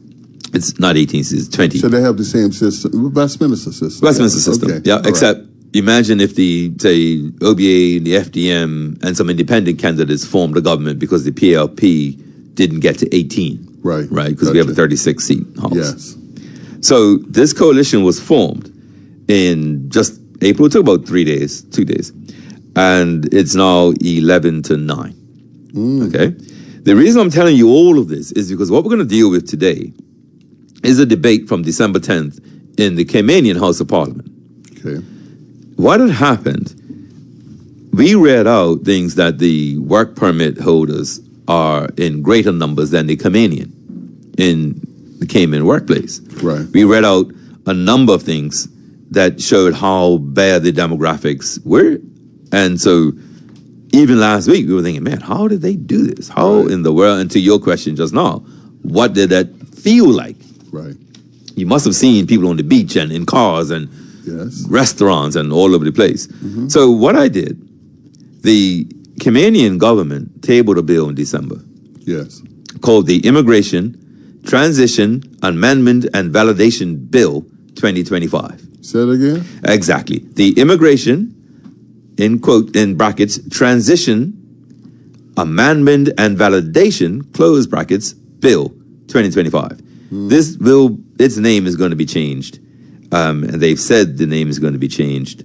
It's not 18, it's 20. So they have the same system, Westminster system. Westminster system, Okay. yeah, All except imagine if the, say, OBA, the FDM, and some independent candidates formed a government because the PLP didn't get to 18. Right. Right, because we have a 36-seat house. Yes. So this coalition was formed in just April. It took about 2 days. And it's now 11-9. Okay? The reason I'm telling you all of this is because what we're going to deal with today is a debate from December 10th in the Caymanian House of Parliament. Okay. What had happened, we read out things that the work permit holders are in greater numbers than the Caymanian in the Cayman workplace. Right. We read out a number of things that showed how bad the demographics were. And so even last week, we were thinking, man, how did they do this? How in the world, and to your question just now, what did that feel like? Right. You must have seen people on the beach and in cars and Yes. restaurants and all over the place. So what I did, the Caymanian government tabled a bill in December Yes. called the Immigration, Transition, Amendment, and Validation Bill 2025. Say it again. Exactly. The Immigration, in brackets, Transition, Amendment, and Validation, close brackets, Bill 2025. This bill, its name is going to be changed. And they've said the name is going to be changed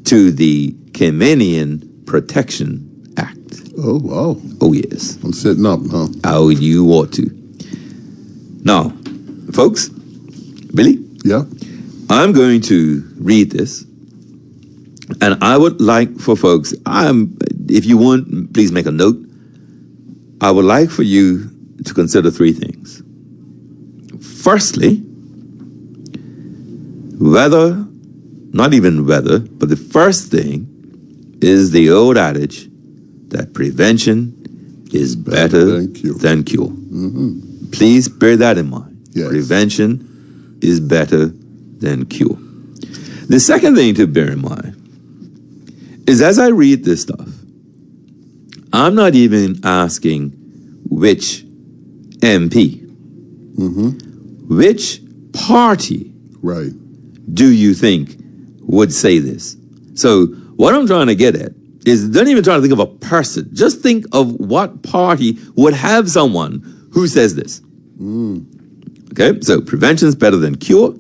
to the Caymanian Protection Act. Oh, wow. Oh, yes. I'm sitting up now. How you ought to. Now, folks, Billy, Yeah. I'm going to read this. And I would like for folks, if you want, please make a note. I would like for you to consider 3 things. Firstly, not even whether, but the first thing is the old adage that prevention is better than cure. Please bear that in mind. Yes. Prevention is better than cure. The second thing to bear in mind is as I read this stuff, I'm not even asking which MP, which party Right. do you think would say this? So what I'm trying to get at is don't even try to think of a person. Just think of what party would have someone who says this. Okay, so prevention's better than cure.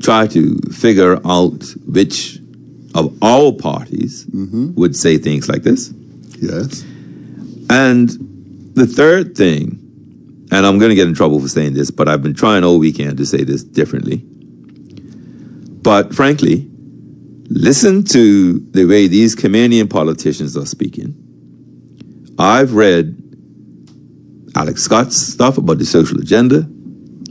Try to figure out which of all parties would say things like this. Yes. And the third thing, and I'm going to get in trouble for saying this, but I've been trying all weekend to say this differently. But frankly, listen to the way these Caymanian politicians are speaking. I've read Alex Scott's stuff about the social agenda.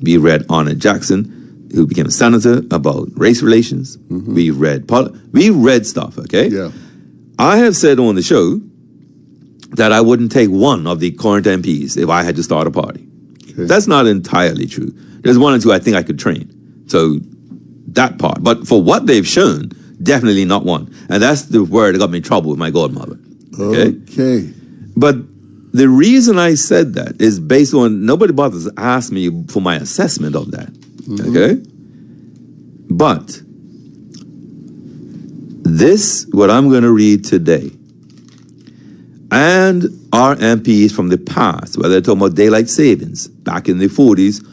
We read Arnett Jackson, who became a senator, about race relations. We've read stuff, okay? Yeah. I have said on the show that I wouldn't take one of the current MPs if I had to start a party. Okay. That's not entirely true. There's one or two I think I could train. So that part. But for what they've shown, definitely not one. And that's the word that got me in trouble with my godmother. Okay. But the reason I said that is based on, nobody bothers to ask me for my assessment of that. Okay? But this, what I'm going to read today, and our MPs from the past, whether they're talking about daylight savings back in the 40s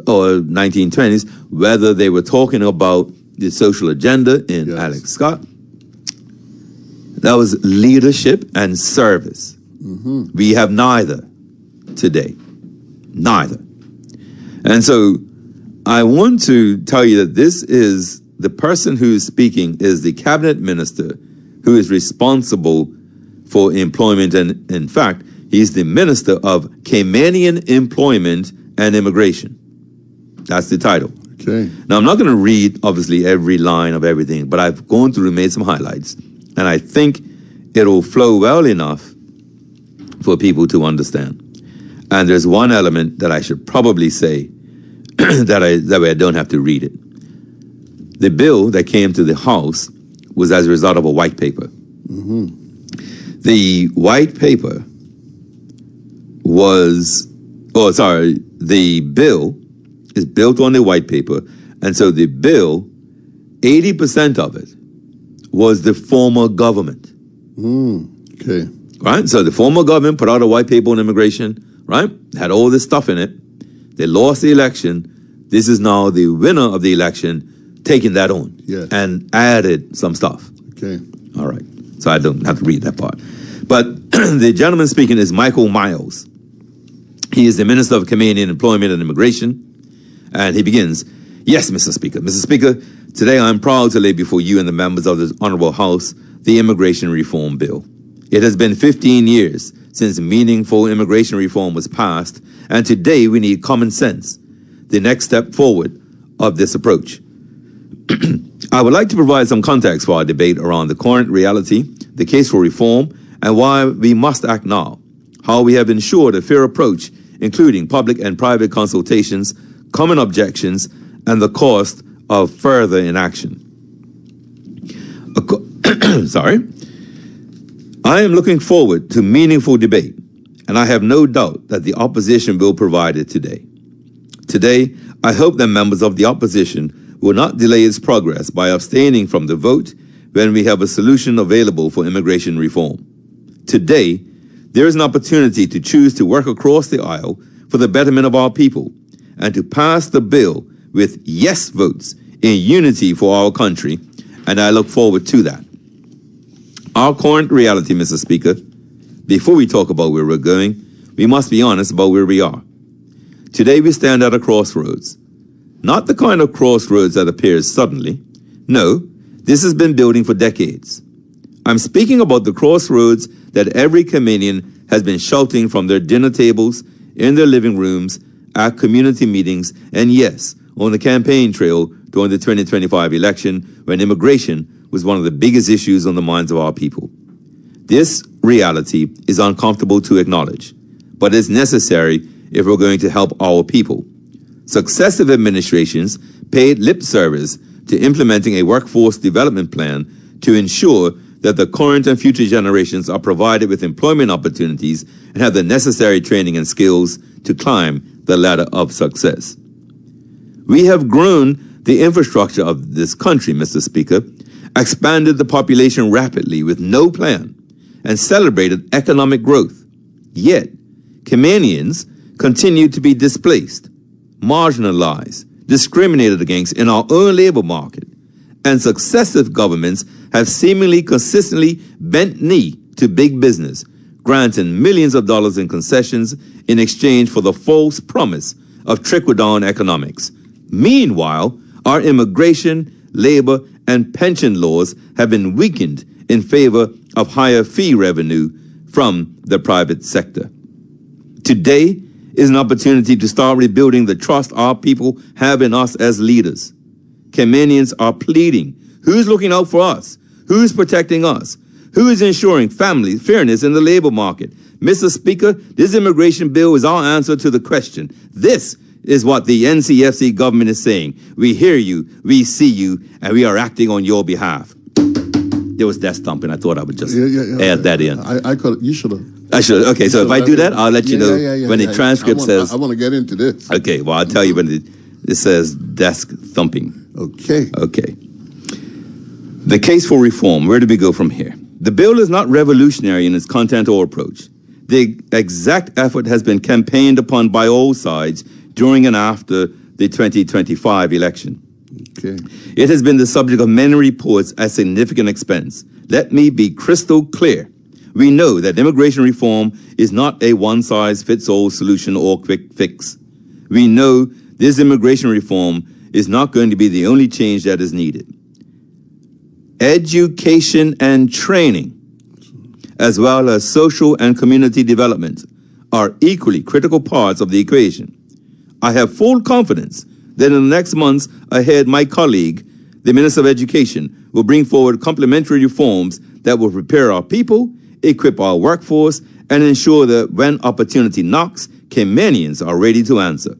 or 1920s, whether they were talking about the social agenda in Yes. Alex Scott, that was leadership and service. We have neither today. Neither. And so I want to tell you that this is the person who's speaking is the cabinet minister who is responsible for employment. And in fact, he's the minister of Caymanian employment and immigration. That's the title. Okay. Now, I'm not going to read, obviously, every line of everything, but I've gone through and made some highlights. And I think it'll flow well enough for people to understand. And there's one element that I should probably say that way I don't have to read it. The bill that came to the House was as a result of a white paper. The white paper was, the bill is built on the white paper. And so the bill, 80% of it was the former government. Okay. Right? So the former government put out a white paper on immigration, right? Had all this stuff in it. They lost the election. This is now the winner of the election taking that on. Yes. And added some stuff. Okay. All right. So I don't have to read that part. But the gentleman speaking is Michael Miles. He is the Minister of Caymanian Employment and Immigration. And he begins, yes, Mr. Speaker. Mr. Speaker, today I'm proud to lay before you and the members of this honorable House the Immigration Reform Bill. It has been 15 years since meaningful immigration reform was passed, and today we need common sense, the next step forward of this approach. I would like to provide some context for our debate around the current reality, the case for reform, and why we must act now, how we have ensured a fair approach, including public and private consultations, common objections, and the cost of further inaction. I am looking forward to meaningful debate, and I have no doubt that the opposition will provide it today. Today, I hope that members of the opposition will not delay its progress by abstaining from the vote when we have a solution available for immigration reform. Today, there is an opportunity to choose to work across the aisle for the betterment of our people and to pass the bill with yes votes in unity for our country, and I look forward to that. Our current reality, Mr. Speaker, before we talk about where we're going, we must be honest about where we are. Today we stand at a crossroads. Not the kind of crossroads that appears suddenly. No, this has been building for decades. I'm speaking about the crossroads that every Caymanian has been shouting from their dinner tables, in their living rooms, at community meetings, and yes, on the campaign trail during the 2025 election when immigration was one of the biggest issues on the minds of our people. This reality is uncomfortable to acknowledge, but it's necessary if we're going to help our people. Successive administrations paid lip service to implementing a workforce development plan to ensure that the current and future generations are provided with employment opportunities and have the necessary training and skills to climb the ladder of success. We have grown the infrastructure of this country, Mr. Speaker, expanded the population rapidly with no plan, and celebrated economic growth. Yet, Caymanians continue to be displaced, marginalized, discriminated against in our own labor market, and successive governments have seemingly consistently bent knee to big business, granting millions of dollars in concessions in exchange for the false promise of trickle-down economics. Meanwhile, our immigration, labor, and pension laws have been weakened in favor of higher fee revenue from the private sector. Today is an opportunity to start rebuilding the trust our people have in us as leaders. Caymanians are pleading. Who's looking out for us? Who's protecting us? Who is ensuring family fairness in the labor market? Mr. Speaker, this immigration bill is our answer to the question. This is what the NCFC government is saying. We hear you, we see you, and we are acting on your behalf. There was desk thumping. I thought I would just add that in. I call it, you should have. I should. Okay, so if I do that, I'll let you know when the transcript says. I want to get into this. Okay, well, I'll tell you when it says desk thumping. Okay. Okay. The case for reform, where do we go from here? The bill is not revolutionary in its content or approach. The exact effort has been campaigned upon by all sides during and after the 2025 election. Okay. It has been the subject of many reports at significant expense. Let me be crystal clear. We know that immigration reform is not a one-size-fits-all solution or quick fix. We know this immigration reform is not going to be the only change that is needed. Education and training, as well as social and community development, are equally critical parts of the equation. I have full confidence that in the next months ahead, my colleague, the Minister of Education, will bring forward complementary reforms that will prepare our people, equip our workforce, and ensure that when opportunity knocks, Caymanians are ready to answer.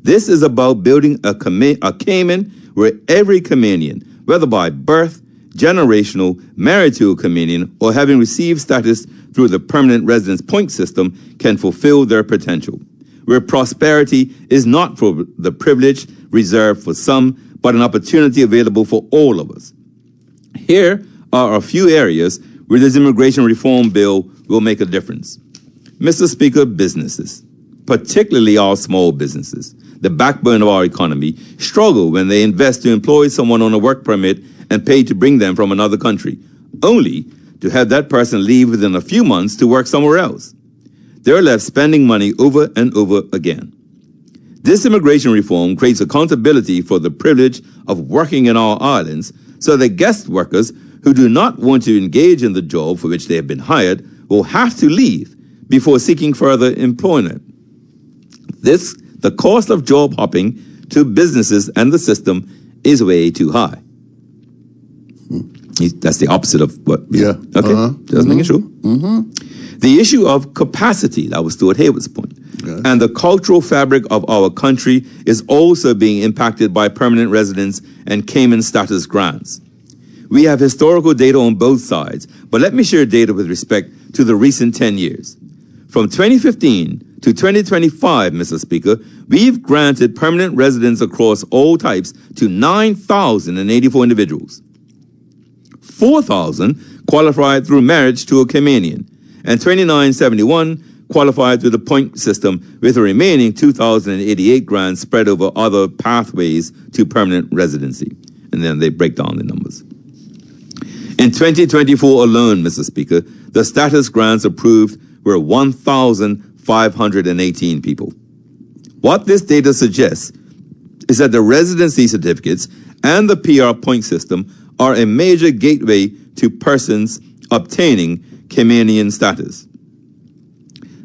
This is about building a Cayman where every Caymanian, whether by birth, generational, married to a Caymanian, or having received status through the permanent residence point system, can fulfill their potential. Where prosperity is not for the privilege reserved for some, but an opportunity available for all of us. Here are a few areas where this immigration reform bill will make a difference. Mr. Speaker, businesses, particularly our small businesses, the backbone of our economy, struggle when they invest to employ someone on a work permit and pay to bring them from another country, only to have that person leave within a few months to work somewhere else. They're left spending money over and over again. This immigration reform creates accountability for the privilege of working in our islands so that guest workers who do not want to engage in the job for which they have been hired will have to leave before seeking further employment. The cost of job hopping to businesses and the system is way too high. That's the opposite of what. Yeah. Okay. Just making sure. The issue of capacity, that was Stuart Hayward's point, and the cultural fabric of our country is also being impacted by permanent residence and Cayman status grants. We have historical data on both sides, but let me share data with respect to the recent 10 years. From 2015 to 2025, Mr. Speaker, we've granted permanent residence across all types to 9,084 individuals. 4,000 qualified through marriage to a Caymanian, and 2,971 qualified through the point system, with the remaining 2,088 grants spread over other pathways to permanent residency. And then they break down the numbers. In 2024 alone, Mr. Speaker, the status grants approved were 1,518 people. What this data suggests is that the residency certificates and the PR point system are a major gateway to persons obtaining Caymanian status.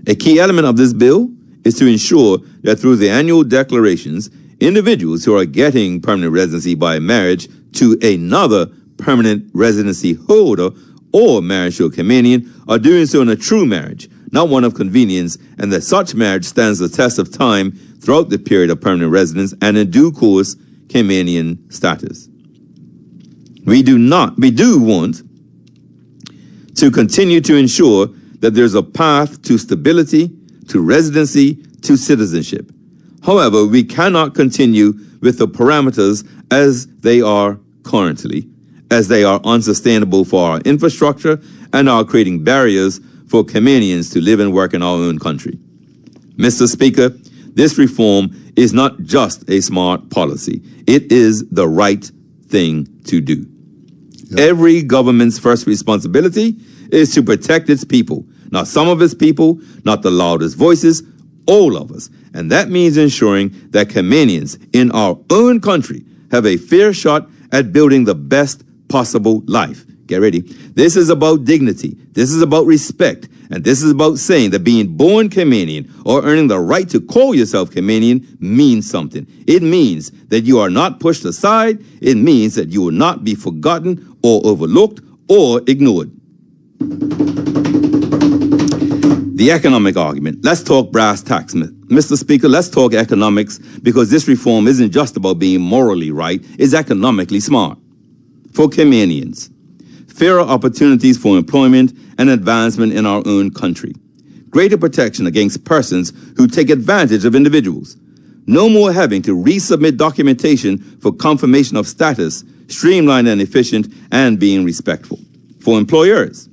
A key element of this bill is to ensure that through the annual declarations, individuals who are getting permanent residency by marriage to another permanent residency holder or marriage to a Caymanian are doing so in a true marriage, not one of convenience, and that such marriage stands the test of time throughout the period of permanent residence and in due course Caymanian status. We do want to continue to ensure that there's a path to stability, to residency, to citizenship. However, we cannot continue with the parameters as they are currently, as they are unsustainable for our infrastructure and are creating barriers for Caymanians to live and work in our own country. Mr. Speaker, this reform is not just a smart policy. It is the right thing to do. Yep. Every government's first responsibility is to protect its people, not some of its people, not the loudest voices, all of us. And that means ensuring that Caymanians in our own country have a fair shot at building the best possible life. Get ready. This is about dignity. This is about respect. And this is about saying that being born Caymanian or earning the right to call yourself Caymanian means something. It means that you are not pushed aside. It means that you will not be forgotten or overlooked or ignored. The economic argument. Let's talk brass tacks, Mr. Speaker. Let's talk economics, because this reform isn't just about being morally right, it's economically smart. For Caymanians, fairer opportunities for employment and advancement in our own country. Greater protection against persons who take advantage of individuals. No more having to resubmit documentation for confirmation of status, streamlined and efficient, and being respectful. For employers,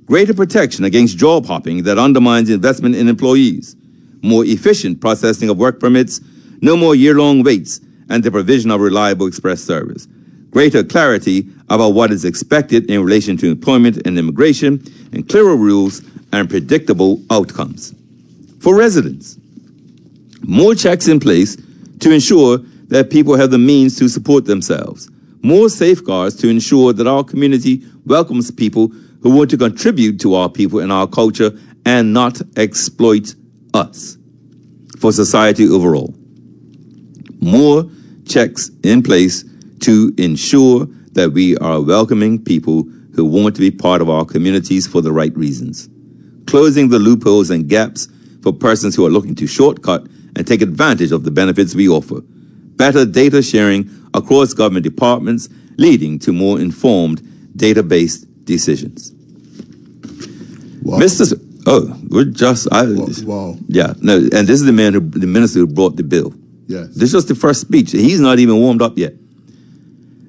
greater protection against job hopping that undermines investment in employees. More efficient processing of work permits, no more year-long waits, and the provision of reliable express service. Greater clarity about what is expected in relation to employment and immigration, and clearer rules and predictable outcomes. For residents, more checks in place to ensure that people have the means to support themselves. More safeguards to ensure that our community welcomes people who want to contribute to our people and our culture and not exploit us. For society overall, more checks in place to ensure that we are welcoming people who want to be part of our communities for the right reasons. Closing the loopholes and gaps for persons who are looking to shortcut and take advantage of the benefits we offer. Better data sharing across government departments, leading to more informed, data-based decisions. Wow. Wow. Yeah, no, and this is the minister who brought the bill. Yes. This is just the first speech. He's not even warmed up yet.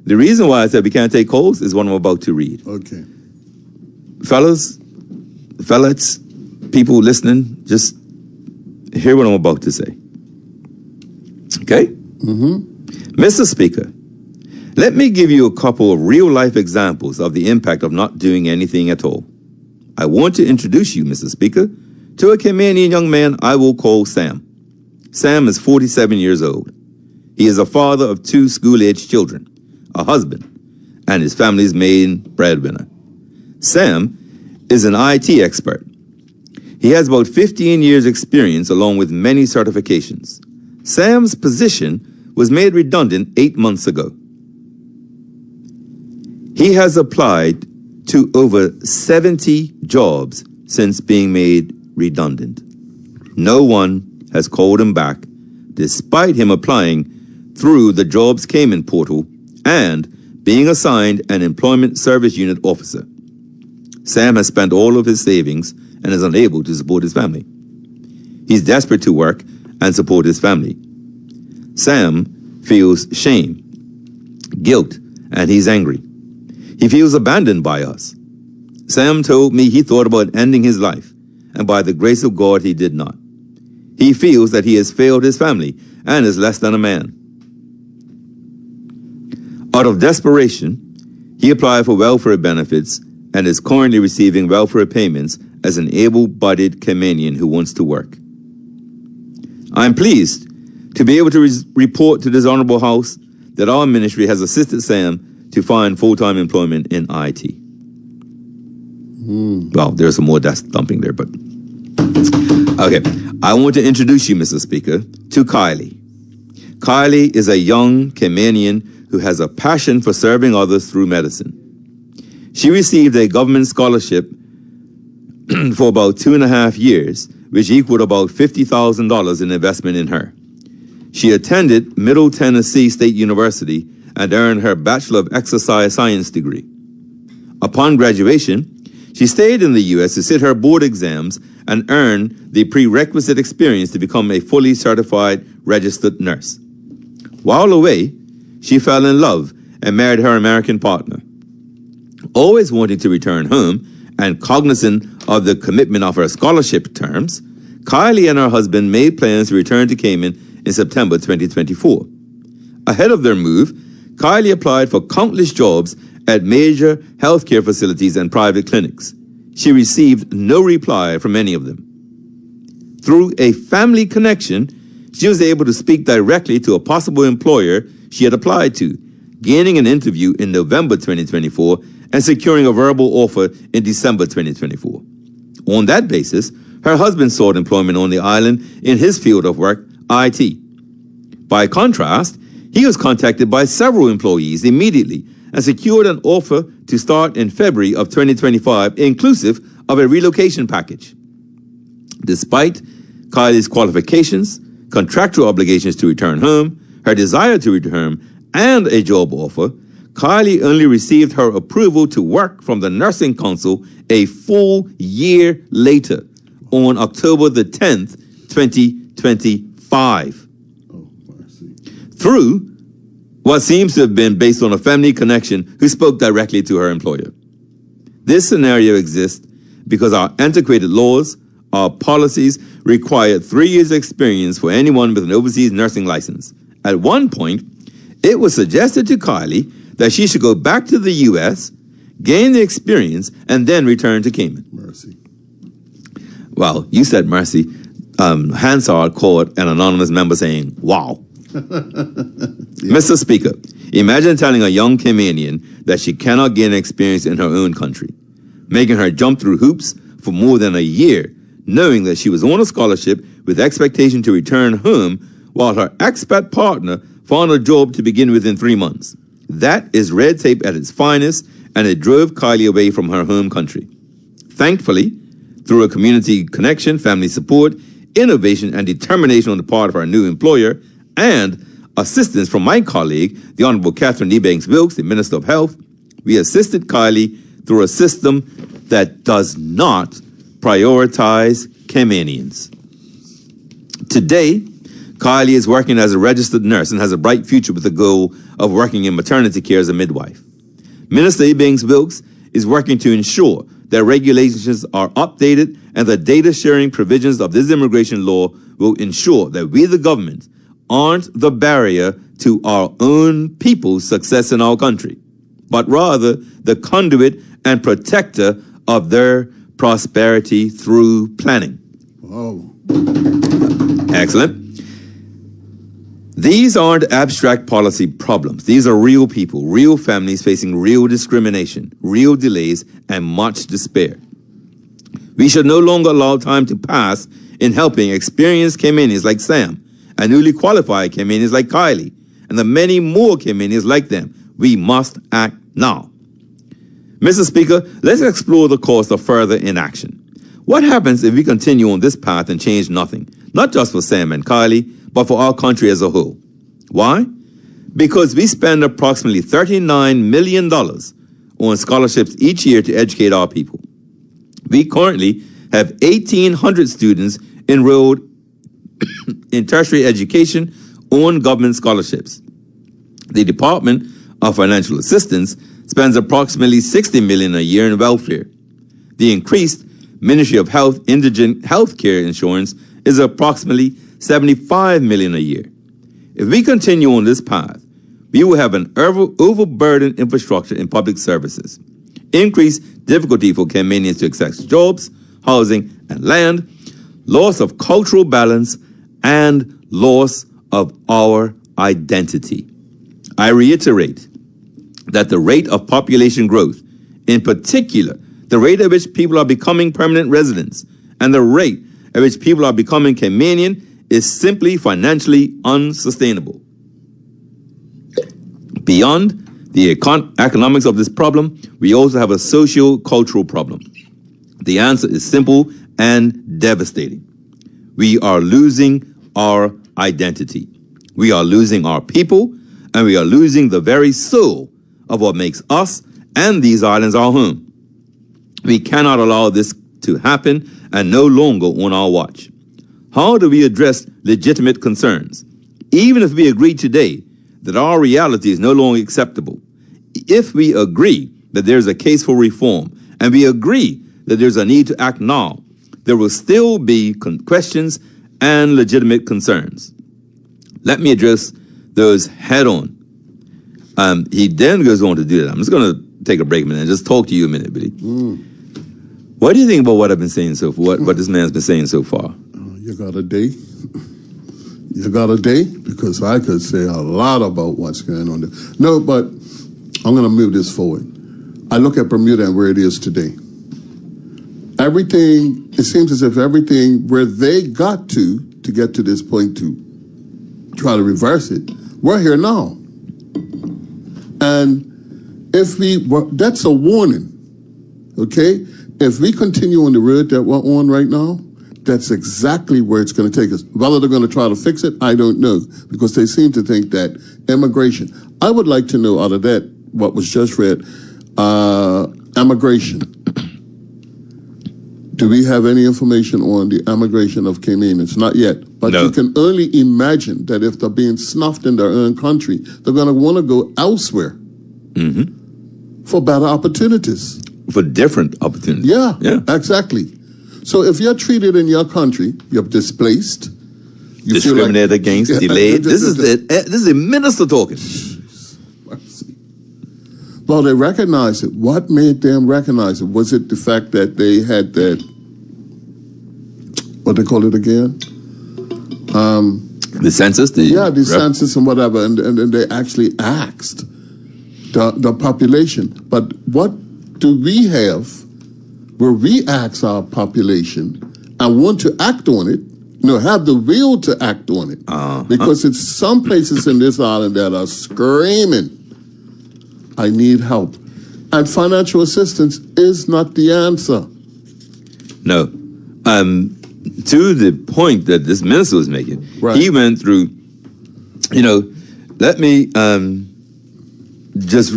The reason why I said we can't take calls is what I'm about to read. Okay. Fellas, people listening, just hear what I'm about to say. Okay? Mr. Speaker, let me give you a couple of real-life examples of the impact of not doing anything at all. I want to introduce you, Mr. Speaker, to a Caymanian young man I will call Sam. Sam is 47 years old. He is a father of 2 school-aged children, a husband, and his family's main breadwinner. Sam is an IT expert. He has about 15 years' experience along with many certifications. Sam's position was made redundant 8 months ago. He has applied to over 70 jobs since being made redundant. No one has called him back, despite him applying through the Jobs Cayman portal and being assigned an employment service unit officer. Sam has spent all of his savings and is unable to support his family. He's desperate to work and support his family. Sam feels shame, guilt, and he's angry. He feels abandoned by us. Sam told me he thought about ending his life, and by the grace of God, he did not. He feels that he has failed his family and is less than a man. Out of desperation, he applied for welfare benefits and is currently receiving welfare payments as an able-bodied Caymanian who wants to work. I'm pleased to be able to report to this Honorable House that our ministry has assisted Sam to find full-time employment in IT. Well, there's some more desk thumping there, but... Okay, I want to introduce you, Mr. Speaker, to Kylie. Kylie is a young Caymanian who has a passion for serving others through medicine. She received a government scholarship for about 2.5 years, which equaled about $50,000 in investment in her. She attended Middle Tennessee State University and earned her Bachelor of Exercise Science degree. Upon graduation, she stayed in the U.S. to sit her board exams and earn the prerequisite experience to become a fully certified registered nurse. While away, she fell in love and married her American partner. Always wanting to return home and cognizant of the commitment of her scholarship terms, Kylie and her husband made plans to return to Cayman in September 2024. Ahead of their move, Kylie applied for countless jobs at major healthcare facilities and private clinics. She received no reply from any of them. Through a family connection, she was able to speak directly to a possible employer she had applied to, gaining an interview in November 2024 and securing a verbal offer in December 2024. On that basis, her husband sought employment on the island in his field of work, IT. By contrast, he was contacted by several employees immediately and secured an offer to start in February of 2025, inclusive of a relocation package. Despite Kylie's qualifications, contractual obligations to return home, her desire to return, and a job offer, Kylie only received her approval to work from the Nursing Council a full year later, on October the 10th, 2025. Through what seems to have been based on a family connection who spoke directly to her employer. This scenario exists because our antiquated laws, our policies require 3 years experience for anyone with an overseas nursing license. At one point, it was suggested to Kylie that she should go back to the U.S., gain the experience, and then return to Cayman. Mercy. Well, you said mercy. Hansard called an anonymous member saying, wow. Yeah. Mr. Speaker, imagine telling a young Caymanian that she cannot gain experience in her own country, making her jump through hoops for more than a year, knowing that she was on a scholarship with expectation to return home while her expat partner found a job to begin within 3 months. That is red tape at its finest, and it drove Kylie away from her home country. Thankfully, through a community connection, family support, innovation, and determination on the part of our new employer, and assistance from my colleague, the Honorable Catherine Ebanks-Wilkes, the Minister of Health, we assisted Kylie through a system that does not prioritize Caymanians. Today, Kylie is working as a registered nurse and has a bright future with the goal of working in maternity care as a midwife. Minister Ebanks-Wilkes is working to ensure that regulations are updated and the data sharing provisions of this immigration law will ensure that we, the government, aren't the barrier to our own people's success in our country, but rather the conduit and protector of their prosperity through planning. Oh. Excellent. These aren't abstract policy problems. These are real people, real families facing real discrimination, real delays, and much despair. We should no longer allow time to pass in helping experienced Caymanians like Sam and newly qualified Caymanians like Kylie and the many more Caymanians like them. We must act now. Mr. Speaker, let's explore the cost of further inaction. What happens if we continue on this path and change nothing, not just for Sam and Kylie, but for our country as a whole? Why? Because we spend approximately $39 million on scholarships each year to educate our people. We currently have 1,800 students enrolled in tertiary education on government scholarships. The Department of Financial Assistance spends approximately $60 million a year in welfare. The increased Ministry of Health indigent health care insurance is approximately $75 million a year. If we continue on this path, we will have an overburdened infrastructure in public services, increased difficulty for Caymanians to access jobs, housing, and land, loss of cultural balance, and loss of our identity. I reiterate that the rate of population growth, in particular, the rate at which people are becoming permanent residents, and the rate at which people are becoming Caymanian is simply financially unsustainable. Beyond the economics of this problem, we also have a socio-cultural problem. The answer is simple and devastating. We are losing our identity. We are losing our people, and we are losing the very soul of what makes us and these islands our home. We cannot allow this to happen, and no longer on our watch. How do we address legitimate concerns? Even if we agree today that our reality is no longer acceptable, if we agree that there's a case for reform, and we agree that there's a need to act now, there will still be questions and legitimate concerns. Let me address those head on. He then goes on to do that. I'm just going to take a break a minute and just talk to you a minute, Billy. What do you think about what I've been saying so far, what this man's been saying so far? You got a day? You got a day? Because I could say a lot about what's going on there. No, but I'm going to move this forward. I look at Bermuda and where it is today. Everything, it seems as if everything where they got to get to this point to try to reverse it, we're here now. And if that's a warning, okay? If we continue on the road that we're on right now, that's exactly where it's going to take us. Whether they're going to try to fix it, I don't know, because they seem to think that immigration. I would like to know out of that, what was just read, immigration. Do we have any information on the immigration of Caymanians? Not yet. But you can only imagine that if they're being snuffed in their own country, they're going to want to go elsewhere for better opportunities. For different opportunities. Yeah, exactly. So if you're treated in your country, you're displaced. You discriminated against, delayed. This is a minister talking. Well, they recognized it. What made them recognize it? Was it the fact that they had that, what they call it again? The census? The census and whatever, and they actually asked the population. But what do we have where we ask our population and want to act on it, have the will to act on it? Because it's some places in this island that are screaming, I need help. And financial assistance is not the answer. No. To the point that this minister was making, he went through, let me just,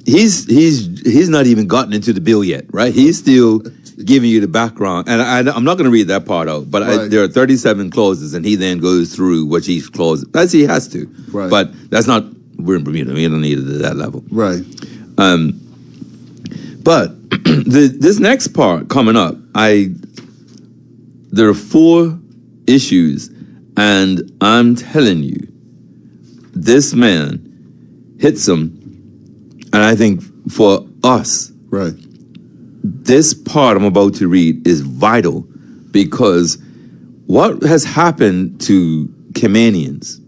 he's not even gotten into the bill yet, right? He's still giving you the background. And I'm not going to read that part out, but there are 37 clauses, and he then goes through what each clause, as he has to. Right. But that's not, we're in Bermuda, we don't need it at that level. Right. But this next part coming up, there are 4 issues, and I'm telling you, this man hits them, and I think for us, this part I'm about to read is vital, because what has happened to Caymanians,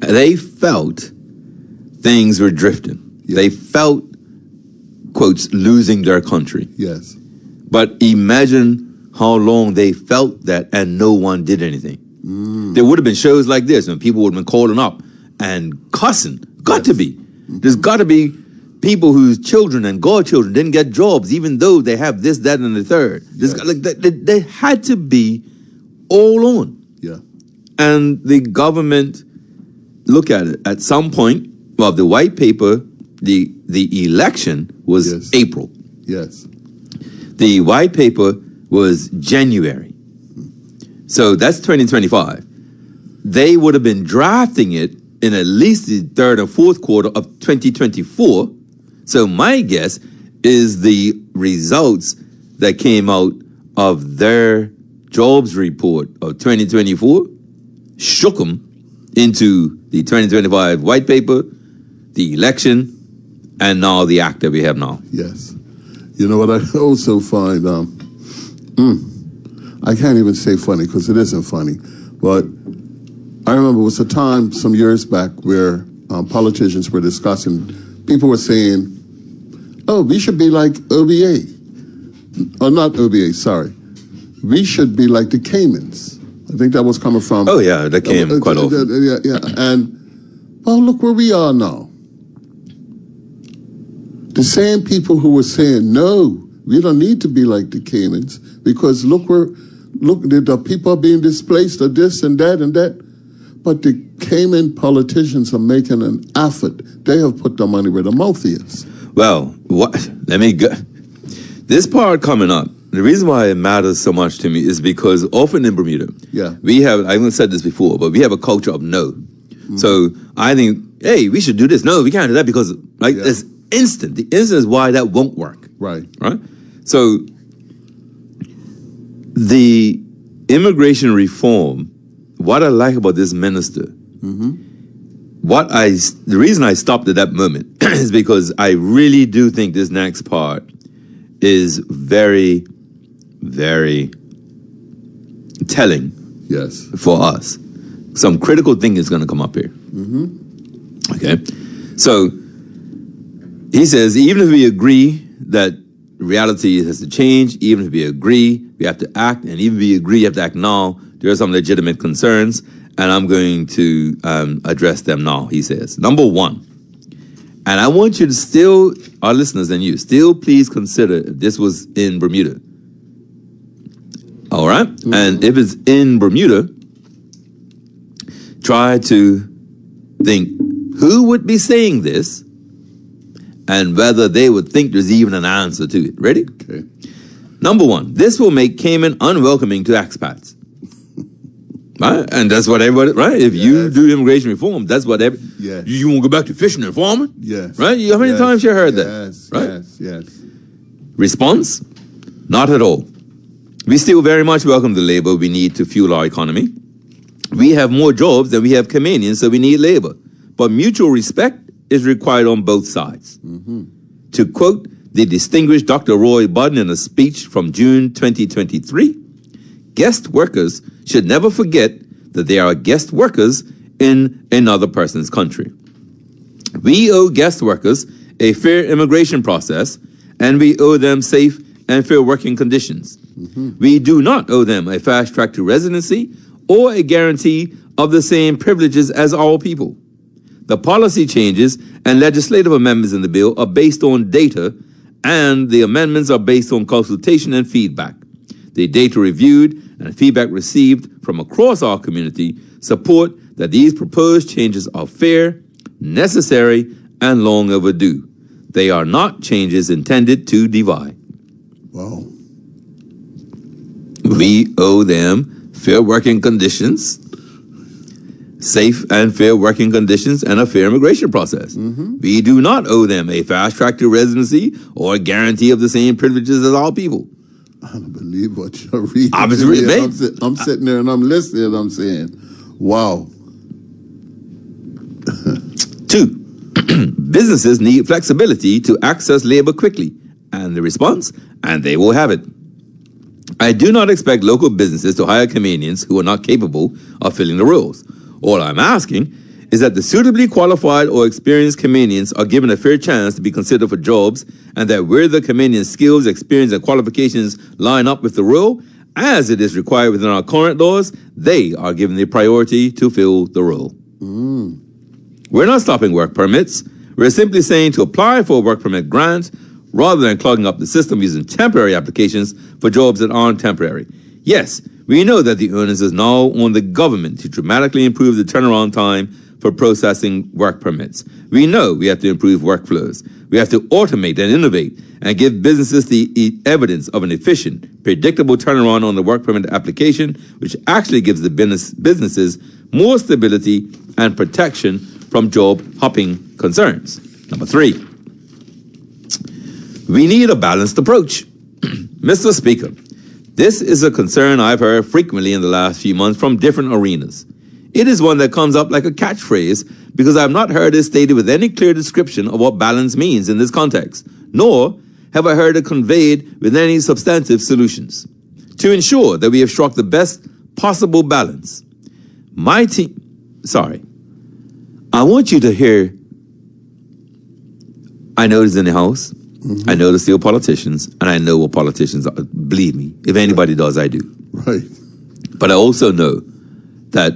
they felt things were drifting. Yes. They felt, quotes, losing their country. Yes. But imagine how long they felt that and no one did anything. There would have been shows like this and people would have been calling up and cussing. Got to be. There's got to be people whose children and godchildren didn't get jobs, even though they have this, that, and the third. Yes. They had to be all on. Yeah. And the government, look at it, at some point, well, the white paper, the election was April. Yes. The white paper was January. So that's 2025. They would have been drafting it in at least the 3rd or 4th quarter of 2024. So my guess is the results that came out of their jobs report of 2024 shook them into the 2025 white paper, the election, and now the act that we have now. Yes. You know what I also find, I can't even say funny because it isn't funny, but I remember it was a time some years back where politicians were discussing, people were saying, oh, we should be like OBA. Or not OBA, sorry. We should be like the Caymans. I think that was coming from... Oh, yeah, that came quite often. Yeah. And, well, look where we are now. The same people who were saying, no, we don't need to be like the Caymans because look, the people are being displaced or this and that and that. But the Cayman politicians are making an effort. They have put their money where their mouth is. Well, let me go. This part coming up, the reason why it matters so much to me is because often in Bermuda, we have, I haven't said this before, but we have a culture of no. So I think, hey, we should do this. No, we can't do that because it's instant. The instant is why that won't work. Right. So the immigration reform, what I like about this minister, the reason I stopped at that moment is because I really do think this next part is very, very telling for us. Some critical thing is going to come up here. Okay? So he says, even if we agree that reality has to change, even if we agree we have to act, and even if we agree you have to act now, there are some legitimate concerns, and I'm going to address them now, he says. Number 1, and I want you to still, our listeners and you, still please consider if this was in Bermuda. All right? And if it's in Bermuda, try to think who would be saying this and whether they would think there's even an answer to it. Ready? Okay. Number one, this will make Cayman unwelcoming to expats. Right? And that's what everybody, right? If you do immigration reform, that's what you want to go back to fishing and farming? Yes. Right? How many times you heard that? Right? Yes. Response? Not at all. We still very much welcome the labor we need to fuel our economy. We have more jobs than we have Caymanians, so we need labor. But mutual respect is required on both sides. To quote the distinguished Dr. Roy Budden in a speech from June 2023, guest workers should never forget that they are guest workers in another person's country. We owe guest workers a fair immigration process, and we owe them safe and fair working conditions. We do not owe them a fast track to residency or a guarantee of the same privileges as all people. The policy changes and legislative amendments in the bill are based on data, and the amendments are based on consultation and feedback. The data reviewed and feedback received from across our community support that these proposed changes are fair, necessary, and long overdue. They are not changes intended to divide. Wow. We owe them fair working conditions, safe and fair working conditions, and a fair immigration process. We do not owe them a fast track to residency or a guarantee of the same privileges as all people. I don't believe what you're reading. I'm sitting there and I'm listening and I'm saying, wow. 2, businesses need flexibility to access labor quickly. And the response? And they will have it. I do not expect local businesses to hire Caymanians who are not capable of filling the roles. All I'm asking is that the suitably qualified or experienced Caymanians are given a fair chance to be considered for jobs, and that where the Caymanian skills, experience, and qualifications line up with the role, as it is required within our current laws, they are given the priority to fill the role. We're not stopping work permits. We're simply saying to apply for a work permit grant rather than clogging up the system using temporary applications for jobs that aren't temporary. Yes, we know that the onus is now on the government to dramatically improve the turnaround time for processing work permits. We know we have to improve workflows. We have to automate and innovate and give businesses the evidence of an efficient, predictable turnaround on the work permit application, which actually gives the businesses more stability and protection from job hopping concerns. Number 3, we need a balanced approach. Mr. Speaker, this is a concern I've heard frequently in the last few months from different arenas. It is one that comes up like a catchphrase because I've not heard it stated with any clear description of what balance means in this context, nor have I heard it conveyed with any substantive solutions. To ensure that we have struck the best possible balance, I want you to hear, I know this in the House, I know there's still politicians, and I know what politicians are. Believe me, if anybody does, I do. Right. But I also know that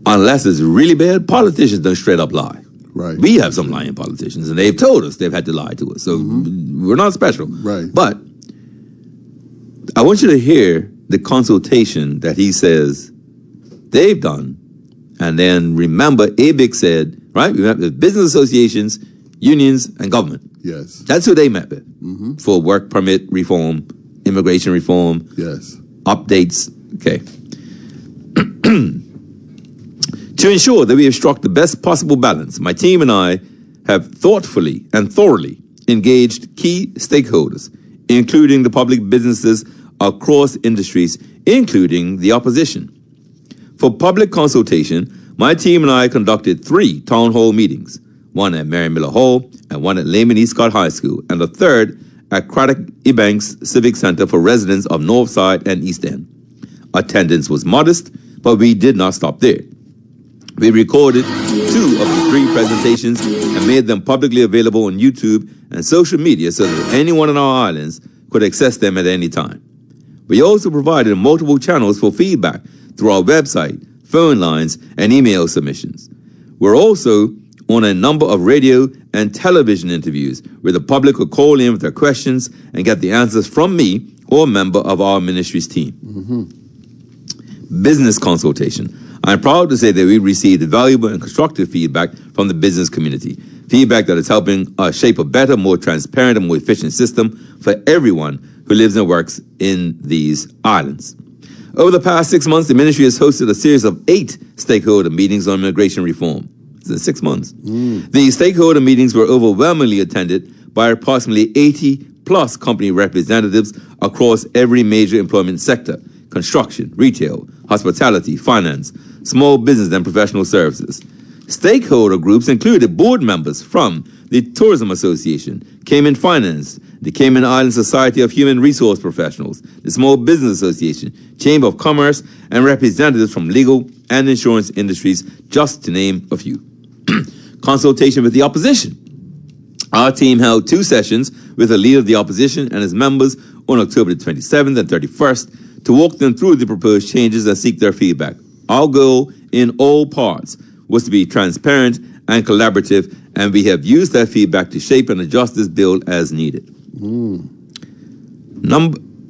unless it's really bad, politicians don't straight up lie. Right. We have some lying politicians, and they've told us they've had to lie to us. So we're not special. Right. But I want you to hear the consultation that he says they've done. And then remember, ABIC said, right, we met with business associations, unions, and government. Yes. That's who they met with for work permit reform, immigration reform, Yes. updates. Okay. To ensure that we have struck the best possible balance, my team and I have thoughtfully and thoroughly engaged key stakeholders, including the public businesses across industries, including the opposition. For public consultation, my team and I conducted 3 town hall meetings, one at Mary Miller Hall and one at Lehman East Scott High School, and a third at Craddock Ebanks Civic Center for residents of Northside and East End. Attendance was modest, but we did not stop there. We recorded 2 of the 3 presentations and made them publicly available on YouTube and social media so that anyone on our islands could access them at any time. We also provided multiple channels for feedback through our website, phone lines, and email submissions. We're also on a number of radio and television interviews where the public could call in with their questions and get the answers from me or member of our ministry's team. Business consultation. I'm proud to say that we received valuable and constructive feedback from the business community. Feedback that is helping us shape a better, more transparent, and more efficient system for everyone who lives and works in these islands. Over the past 6 months, the ministry has hosted a series of 8 stakeholder meetings on immigration reform. This is 6 months. The stakeholder meetings were overwhelmingly attended by approximately 80-plus company representatives across every major employment sector: construction, retail, hospitality, finance, small business, and professional services. Stakeholder groups included board members from the Tourism Association, Cayman Finance, the Cayman Island Society of Human Resource Professionals, the Small Business Association, Chamber of Commerce, and representatives from legal and insurance industries, just to name a few. Consultation with the opposition. Our team held 2 sessions with the leader of the opposition and his members on October 27th and 31st to walk them through the proposed changes and seek their feedback. Our goal in all parts was to be transparent and collaborative, and we have used that feedback to shape and adjust this bill as needed.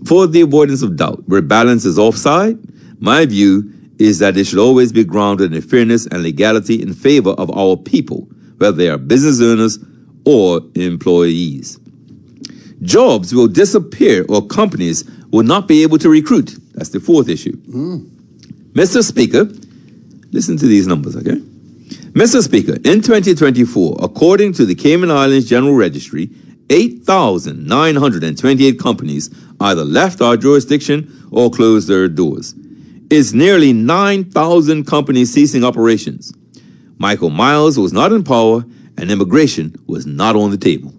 For the avoidance of doubt, where balance is offside, my view is that it should always be grounded in fairness and legality in favor of our people, whether they are business owners or employees. Jobs will disappear or companies will not be able to recruit. That's the 4th issue. Mr. Speaker, listen to these numbers, okay? Mr. Speaker, in 2024, according to the Cayman Islands General Registry, 8,928 companies either left our jurisdiction or closed their doors. It's nearly 9,000 companies ceasing operations. Michael Miles was not in power, and immigration was not on the table.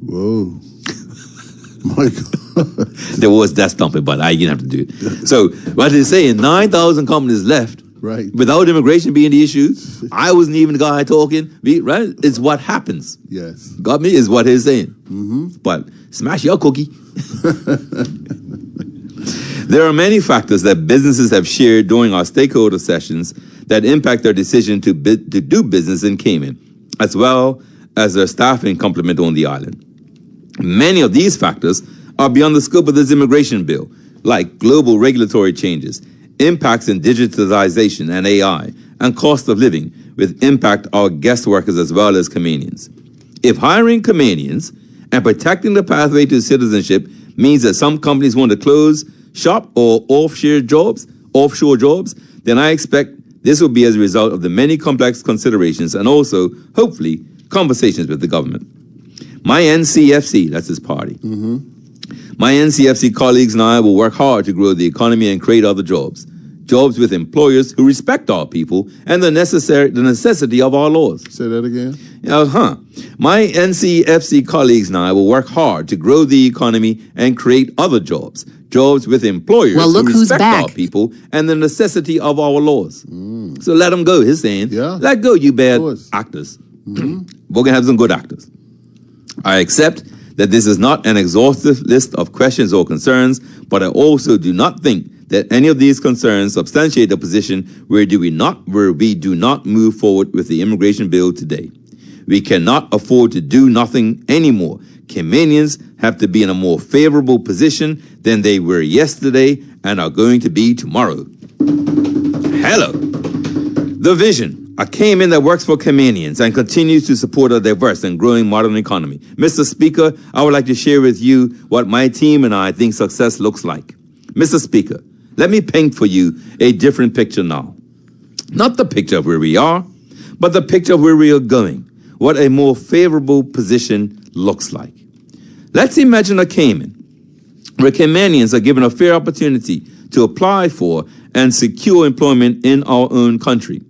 Whoa. My God. There was that stumping, but I didn't have to do it. So what they're saying, 9,000 companies left. Right. Without immigration being the issue. I wasn't even the guy talking. Right? It's what happens. Yes. Got me? Is what he's saying. But smash your cookie. There are many factors that businesses have shared during our stakeholder sessions that impact their decision to do business in Cayman, as well as their staffing complement on the island. Many of these factors are beyond the scope of this immigration bill, like global regulatory changes, impacts in digitalization and AI, and cost of living, with impact our guest workers as well as Caymanians. If hiring Caymanians and protecting the pathway to citizenship means that some companies want to close shop or offshore jobs, then I expect this will be as a result of the many complex considerations and also, hopefully, conversations with the government. My NCFC, that's his party, my NCFC colleagues and I will work hard to grow the economy and create other jobs. Jobs with employers who respect our people and the necessity of our laws. Say that again. My NCFC colleagues and I will work hard to grow the economy and create other jobs. Jobs with employers who respect our people and the necessity of our laws. So let them go, he's saying. Yeah. Let go, you bad actors. We're going to have some good actors. I accept that this is not an exhaustive list of questions or concerns, but I also do not think that any of these concerns substantiate a position where we do not move forward with the immigration bill today. We cannot afford to do nothing anymore. Caymanians have to be in a more favorable position than they were yesterday and are going to be tomorrow. Hello. The vision. A Cayman that works for Caymanians and continues to support a diverse and growing modern economy. Mr. Speaker, I would like to share with you what my team and I think success looks like. Mr. Speaker, let me paint for you a different picture now. Not the picture of where we are, but the picture of where we are going. What a more favorable position looks like. Let's imagine a Cayman, where Caymanians are given a fair opportunity to apply for and secure employment in our own country.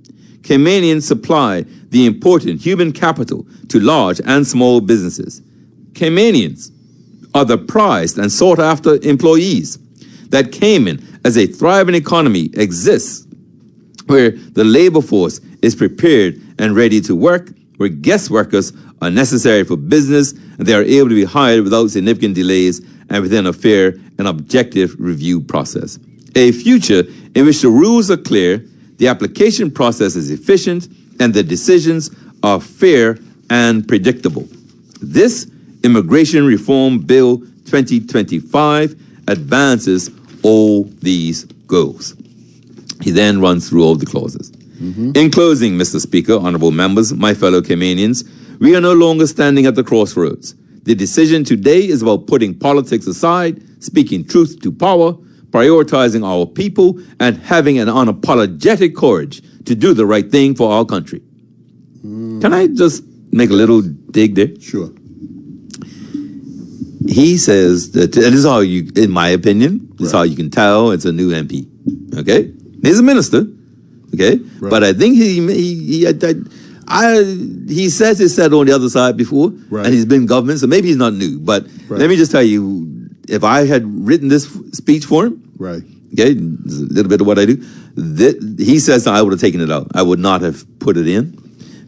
Caymanians supply the important human capital to large and small businesses. Caymanians are the prized and sought-after employees. That Cayman, as a thriving economy, exists, where the labor force is prepared and ready to work, where guest workers are necessary for business, and they are able to be hired without significant delays and within a fair and objective review process. A future in which the rules are clear, the application process is efficient, and the decisions are fair and predictable. This Immigration Reform Bill 2025 advances all these goals. He then runs through all the clauses. In closing, Mr. Speaker, honorable members, my fellow Caymanians, we are no longer standing at the crossroads. The decision today is about putting politics aside, speaking truth to power, prioritizing our people, and having an unapologetic courage to do the right thing for our country. Can I just make a little dig there? Sure. He says that, and this is how you, in my opinion, this is how you can tell it's a new MP. Okay? He's a minister. Okay? Right. But I think he says he's sat on the other side before, right. and he's been in government, so maybe he's not new. But let me just tell you, if I had written this speech for him, right. Okay, this is a little bit of what I do. He says I would have taken it out. I would not have put it in,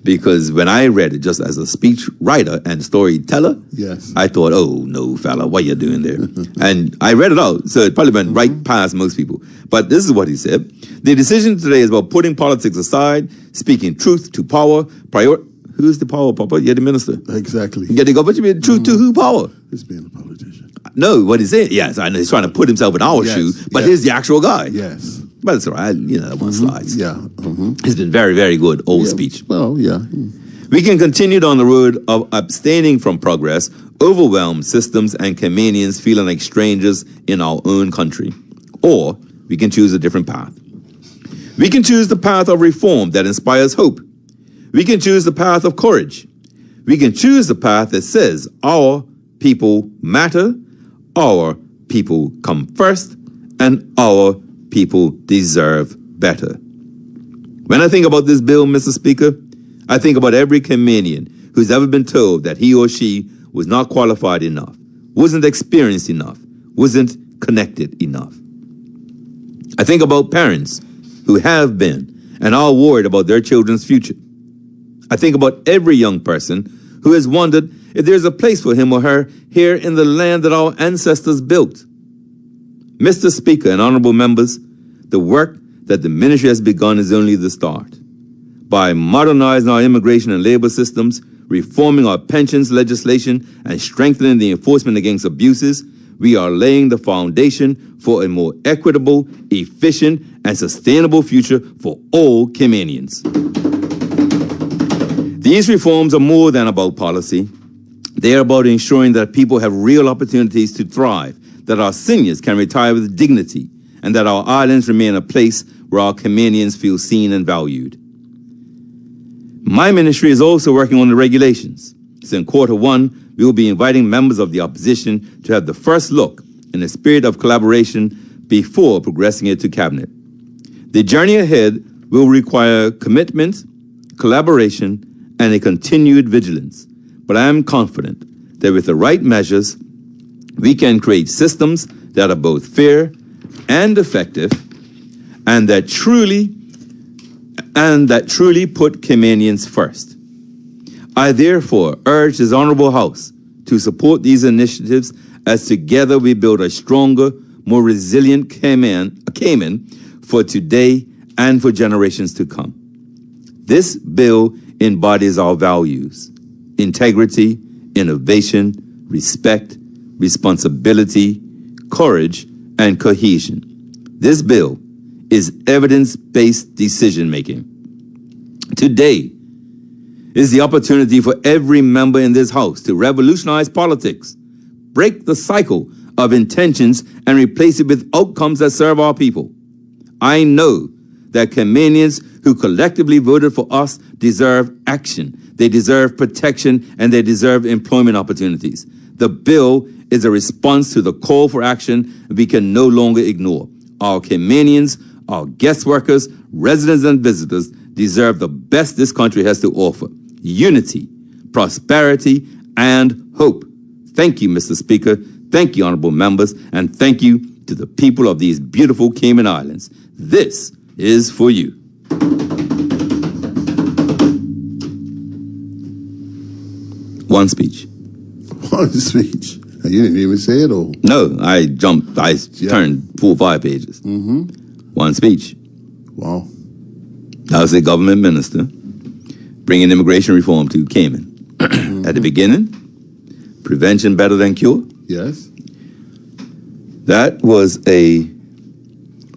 because when I read it just as a speech writer and storyteller, yes, I thought, oh, no, fella, what you doing there? And I read it out, so it probably went right past most people. But this is what he said. The decision today is about putting politics aside, speaking truth to power, who's the power, Papa? You're the minister. Exactly. Yeah, they go, but you mean truth to who power? He's being a politician. No, what he's saying, yes, I know he's trying to put himself in our shoe, but he's the actual guy. Yes. But it's all right, that one slides. Yeah. It's been very, very good, old speech. Well, yeah. We can continue down the road of abstaining from progress, overwhelmed systems, and Caymanians feeling like strangers in our own country. Or we can choose a different path. We can choose the path of reform that inspires hope. We can choose the path of courage. We can choose the path that says our people matter, our people come first, and our people deserve better. When I think about this bill, Mr. Speaker, I think about every Caymanian who's ever been told that he or she was not qualified enough, wasn't experienced enough, wasn't connected enough. I think about parents who have been and are worried about their children's future. I think about every young person who has wondered if there's a place for him or her here in the land that our ancestors built. Mr. Speaker and honorable members, the work that the ministry has begun is only the start. By modernizing our immigration and labor systems, reforming our pensions legislation, and strengthening the enforcement against abuses, we are laying the foundation for a more equitable, efficient, and sustainable future for all Caymanians. These reforms are more than about policy. They are about ensuring that people have real opportunities to thrive, that our seniors can retire with dignity, and that our islands remain a place where our Caymanians feel seen and valued. My ministry is also working on the regulations. So in Q1, we will be inviting members of the opposition to have the first look in a spirit of collaboration before progressing it to cabinet. The journey ahead will require commitment, collaboration, and a continued vigilance. But I am confident that with the right measures, we can create systems that are both fair and effective, and that truly put Caymanians first. I therefore urge this honorable House to support these initiatives as together we build a stronger, more resilient Cayman for today and for generations to come. This bill embodies our values: integrity, innovation, respect, responsibility, courage, and cohesion. This bill is evidence-based decision-making. Today is the opportunity for every member in this House to revolutionize politics, break the cycle of intentions, and replace it with outcomes that serve our people. I know that Caymanians who collectively voted for us deserve action, they deserve protection, and they deserve employment opportunities. The bill is a response to the call for action we can no longer ignore. Our Caymanians, our guest workers, residents, and visitors deserve the best this country has to offer: unity, prosperity, and hope. Thank you, Mr. Speaker. Thank you, honorable members, and thank you to the people of these beautiful Cayman Islands. This is for you. One speech. One speech. You didn't even say it all. No, I jumped. I turned 4 or 5 pages. One speech. Wow. I was a government minister bringing immigration reform to Cayman. At the beginning, prevention better than cure. Yes. That was a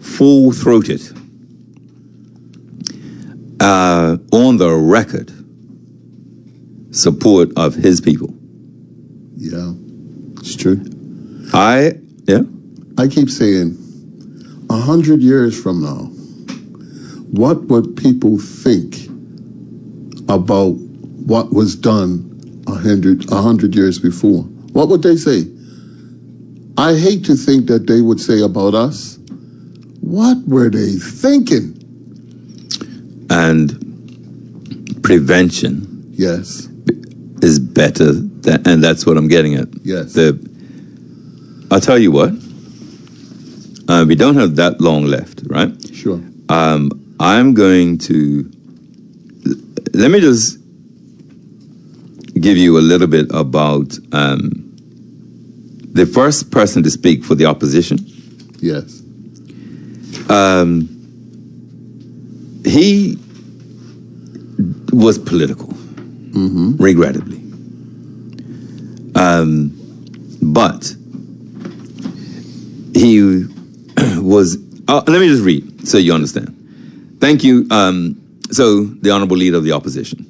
full-throated, on the record, support of his people. Yeah, it's true. Yeah? I keep saying, 100 years from now, what would people think about what was done 100 years before? What would they say? I hate to think that they would say about us, what were they thinking? And prevention, yes, is better, and that's what I'm getting at. Yes. I'll tell you what, we don't have that long left, right? Sure. I'm going to, let me just give you a little bit about the first person to speak for the opposition. Yes. He was political, regrettably. But he was, let me just read so you understand. Thank you. So, the Honorable Leader of the Opposition.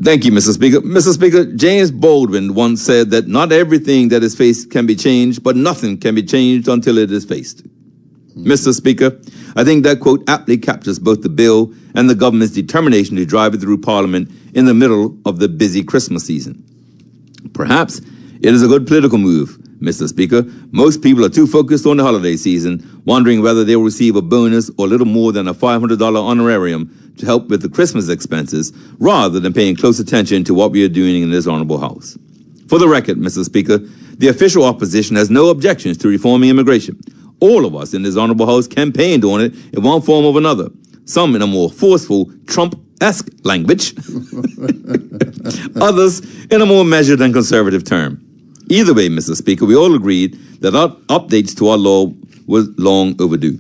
Thank you, Mr. Speaker. Mr. Speaker, James Baldwin once said that not everything that is faced can be changed, but nothing can be changed until it is faced. Mr. Speaker, I think that quote aptly captures both the bill and the government's determination to drive it through Parliament in the middle of the busy Christmas season. Perhaps it is a good political move, Mr. Speaker. Most people are too focused on the holiday season, wondering whether they will receive a bonus or little more than a $500 honorarium to help with the Christmas expenses, rather than paying close attention to what we are doing in this honorable House. For the record, Mr. Speaker, the official opposition has no objections to reforming immigration. All of us in this honorable House campaigned on it in one form or another, some in a more forceful, Trump-esque language, others in a more measured and conservative term. Either way, Mr. Speaker, we all agreed that updates to our law was long overdue.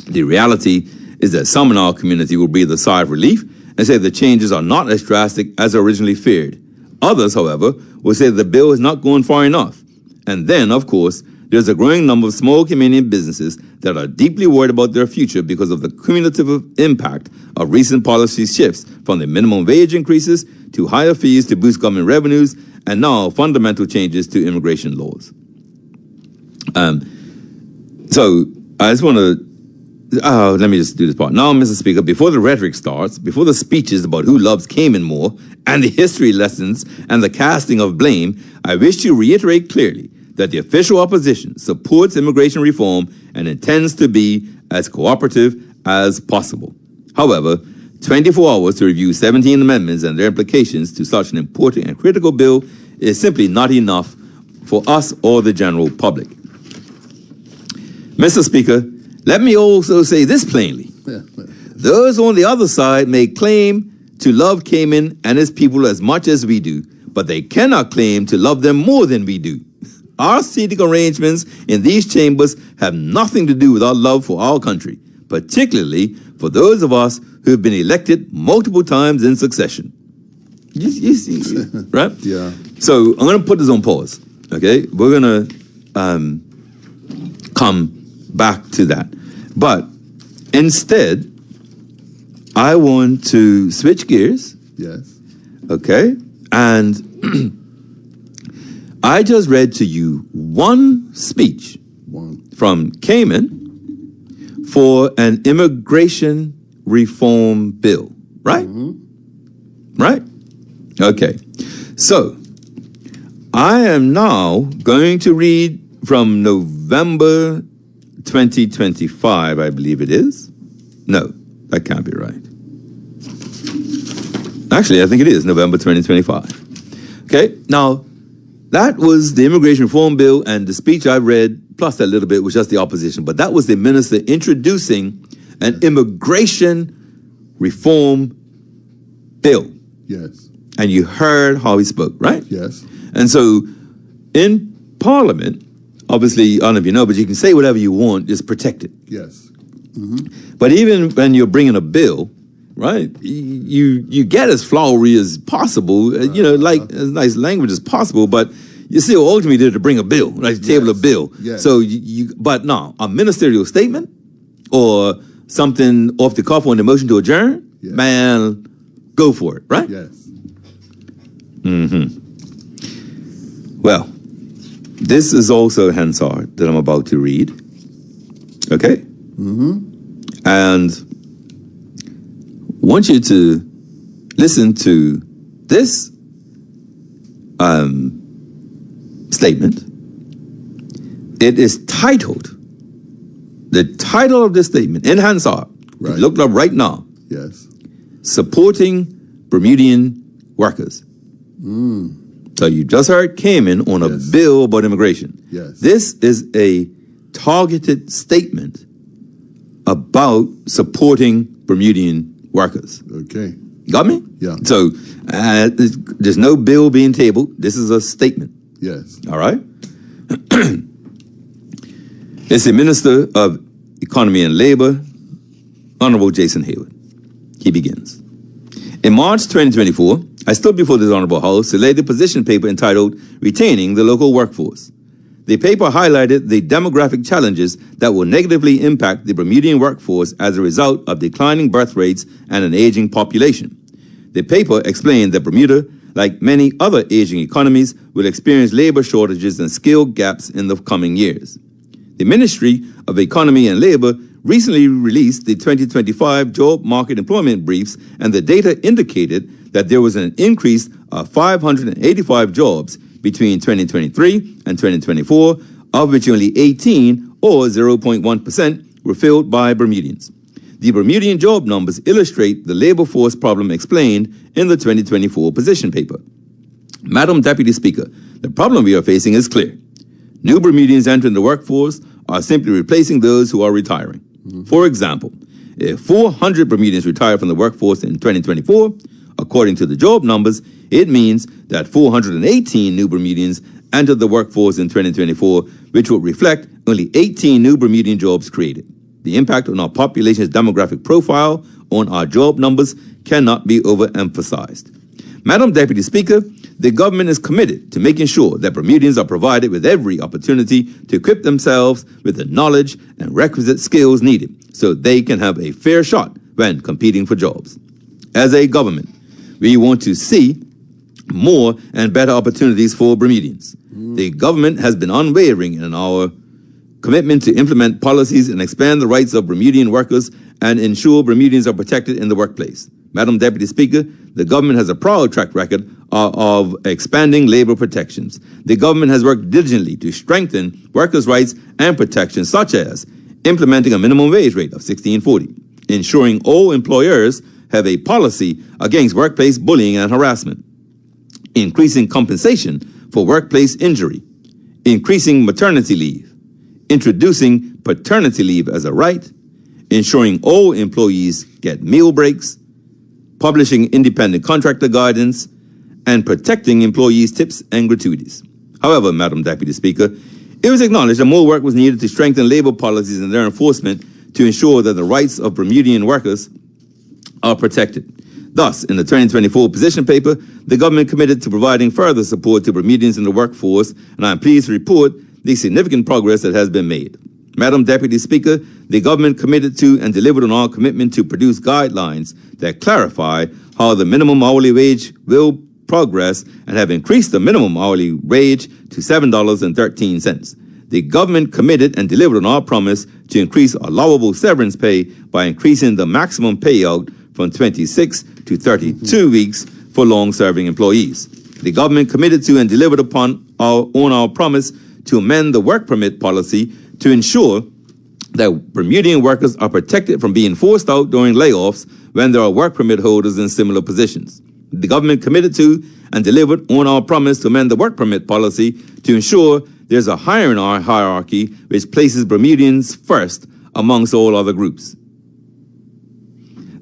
The reality is that some in our community will breathe a sigh of relief and say the changes are not as drastic as originally feared. Others, however, will say the bill is not going far enough. And then, of course, there's a growing number of small Canadian businesses that are deeply worried about their future because of the cumulative impact of recent policy shifts, from the minimum wage increases to higher fees to boost government revenues, and now fundamental changes to immigration laws. So I just want to, let me just do this part. Now, Mr. Speaker, before the rhetoric starts, before the speeches about who loves Cayman more, and the history lessons and the casting of blame, I wish to reiterate clearly that the official opposition supports immigration reform and intends to be as cooperative as possible. However, 24 hours to review 17 amendments and their implications to such an important and critical bill is simply not enough for us or the general public. Mr. Speaker, let me also say this plainly. Those on the other side may claim to love Cayman and its people as much as we do, but they cannot claim to love them more than we do. Our seating arrangements in these chambers have nothing to do with our love for our country, particularly for those of us who have been elected multiple times in succession. You see, right? Yeah. So I'm going to put this on pause, okay? We're going to come back to that. But instead, I want to switch gears. Yes. Okay? And I just read to you one speech from Cayman for an immigration reform bill, right? Right? Okay. So, I am now going to read from November 2025, I believe it is. No, that can't be right. Actually, I think it is November 2025. Okay, now, that was the immigration reform bill, and the speech I read, plus that little bit, was just the opposition. But that was the minister introducing an immigration reform bill. Yes. And you heard how he spoke, right? Yes. And so in Parliament, obviously, I don't know if you know, but you can say whatever you want, it's protected. Yes. But even when you're bringing a bill, right, you get as flowery as possible, like as nice language as possible, but you still ultimately to bring a bill, like table a bill. Yes. So but no, a ministerial statement or something off the cuff on the motion to adjourn, man, go for it, right? Yes. Well, this is also Hansard that I'm about to read. Okay? And want you to listen to this statement. It is titled, the title of this statement in Hansard, look it up right now. Yes. Supporting Bermudian workers. So you just heard Cayman on a bill about immigration. Yes. This is a targeted statement about supporting Bermudian workers. Okay. Got me? Yeah. So there's no bill being tabled. This is a statement. Yes. All right? It's the Minister of Economy and Labor, Honorable Jason Hayward. He begins. In March 2024, I stood before this Honorable House to lay the position paper entitled Retaining the Local Workforce. The paper highlighted the demographic challenges that will negatively impact the Bermudian workforce as a result of declining birth rates and an aging population. The paper explained that Bermuda, like many other aging economies, will experience labor shortages and skill gaps in the coming years. The Ministry of Economy and Labor recently released the 2025 job market employment briefs, and the data indicated that there was an increase of 585 jobs between 2023 and 2024, of which only 18 or 0.1% were filled by Bermudians. The Bermudian job numbers illustrate the labor force problem explained in the 2024 position paper. Madam Deputy Speaker, the problem we are facing is clear. New Bermudians entering the workforce are simply replacing those who are retiring. For example, if 400 Bermudians retire from the workforce in 2024, according to the job numbers, it means that 418 new Bermudians entered the workforce in 2024, which would reflect only 18 new Bermudian jobs created. The impact on our population's demographic profile on our job numbers cannot be overemphasized. Madam Deputy Speaker, the government is committed to making sure that Bermudians are provided with every opportunity to equip themselves with the knowledge and requisite skills needed so they can have a fair shot when competing for jobs. As a government, we want to see more and better opportunities for Bermudians. The government has been unwavering in our commitment to implement policies and expand the rights of Bermudian workers and ensure Bermudians are protected in the workplace. Madam Deputy Speaker, the government has a proud track record of expanding labor protections. The government has worked diligently to strengthen workers' rights and protections, such as implementing a minimum wage rate of $16.40, ensuring all employers have a policy against workplace bullying and harassment, increasing compensation for workplace injury, increasing maternity leave, introducing paternity leave as a right, ensuring all employees get meal breaks, publishing independent contractor guidance, and protecting employees' tips and gratuities. However, Madam Deputy Speaker, it was acknowledged that more work was needed to strengthen labor policies and their enforcement to ensure that the rights of Bermudian workers are protected. Thus, in the 2024 position paper, the government committed to providing further support to Bermudians in the workforce, and I am pleased to report the significant progress that has been made. Madam Deputy Speaker, the government committed to and delivered on our commitment to produce guidelines that clarify how the minimum hourly wage will progress and have increased the minimum hourly wage to $7.13. The government committed and delivered on our promise to increase allowable severance pay by increasing the maximum payout from 26 to 32 weeks for long-serving employees. The government committed to and delivered on our promise to amend the work permit policy to ensure that Bermudian workers are protected from being forced out during layoffs when there are work permit holders in similar positions. The government committed to and delivered on our promise to amend the work permit policy to ensure there's a hiring hierarchy which places Bermudians first amongst all other groups.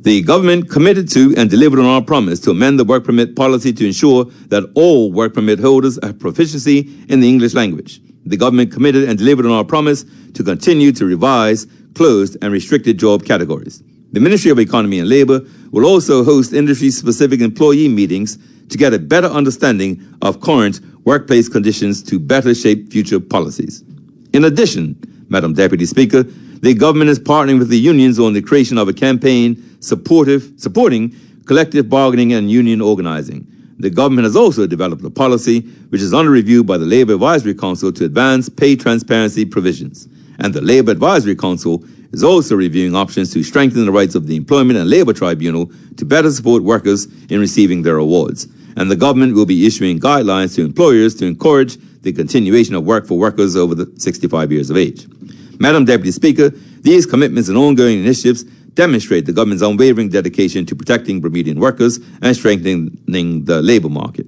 The government committed to and delivered on our promise to amend the work permit policy to ensure that all work permit holders have proficiency in the English language. The government committed and delivered on our promise to continue to revise closed and restricted job categories. The Ministry of Economy and Labor will also host industry-specific employee meetings to get a better understanding of current workplace conditions to better shape future policies. In addition, Madam Deputy Speaker, the government is partnering with the unions on the creation of a campaign supporting collective bargaining and union organizing. The government has also developed a policy which is under review by the Labour Advisory Council to advance pay transparency provisions. And the Labour Advisory Council is also reviewing options to strengthen the rights of the Employment and Labour Tribunal to better support workers in receiving their awards. And the government will be issuing guidelines to employers to encourage the continuation of work for workers over the 65 years of age. Madam Deputy Speaker, these commitments and ongoing initiatives demonstrate the government's unwavering dedication to protecting Bermudian workers and strengthening the labour market.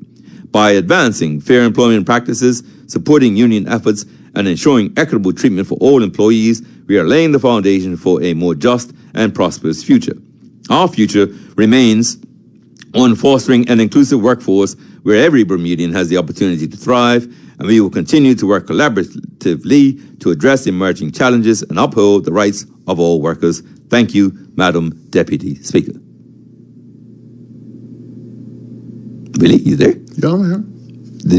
By advancing fair employment practices, supporting union efforts, and ensuring equitable treatment for all employees, we are laying the foundation for a more just and prosperous future. Our future remains on fostering an inclusive workforce where every Bermudian has the opportunity to thrive, and we will continue to work collaboratively to address emerging challenges and uphold the rights of all workers. Thank you, Madam Deputy Speaker. Billy, you there? Yeah, I'm here.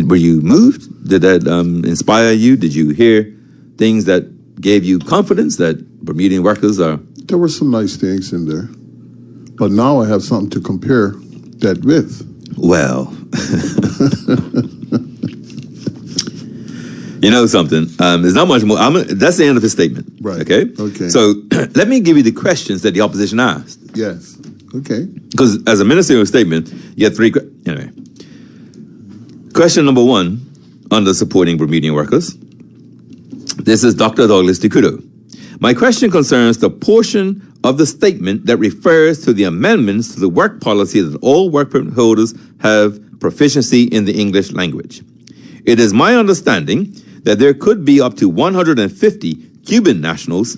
Were you moved? Did that inspire you? Did you hear things that gave you confidence that Bermudian workers are? There were some nice things in there. But now I have something to compare that with. Well, you know something, there's not much more. That's the end of his statement. Right. Okay? Okay. So let me give you the questions that the opposition asked. Yes. Okay. Because as a ministerial statement, you had three. Anyway. Question number one, under supporting Bermudian workers. This is Dr. Douglas DeCudo. My question concerns the portion of the statement that refers to the amendments to the work policy that all work permit holders have proficiency in the English language. It is my understanding that there could be up to 150 Cuban nationals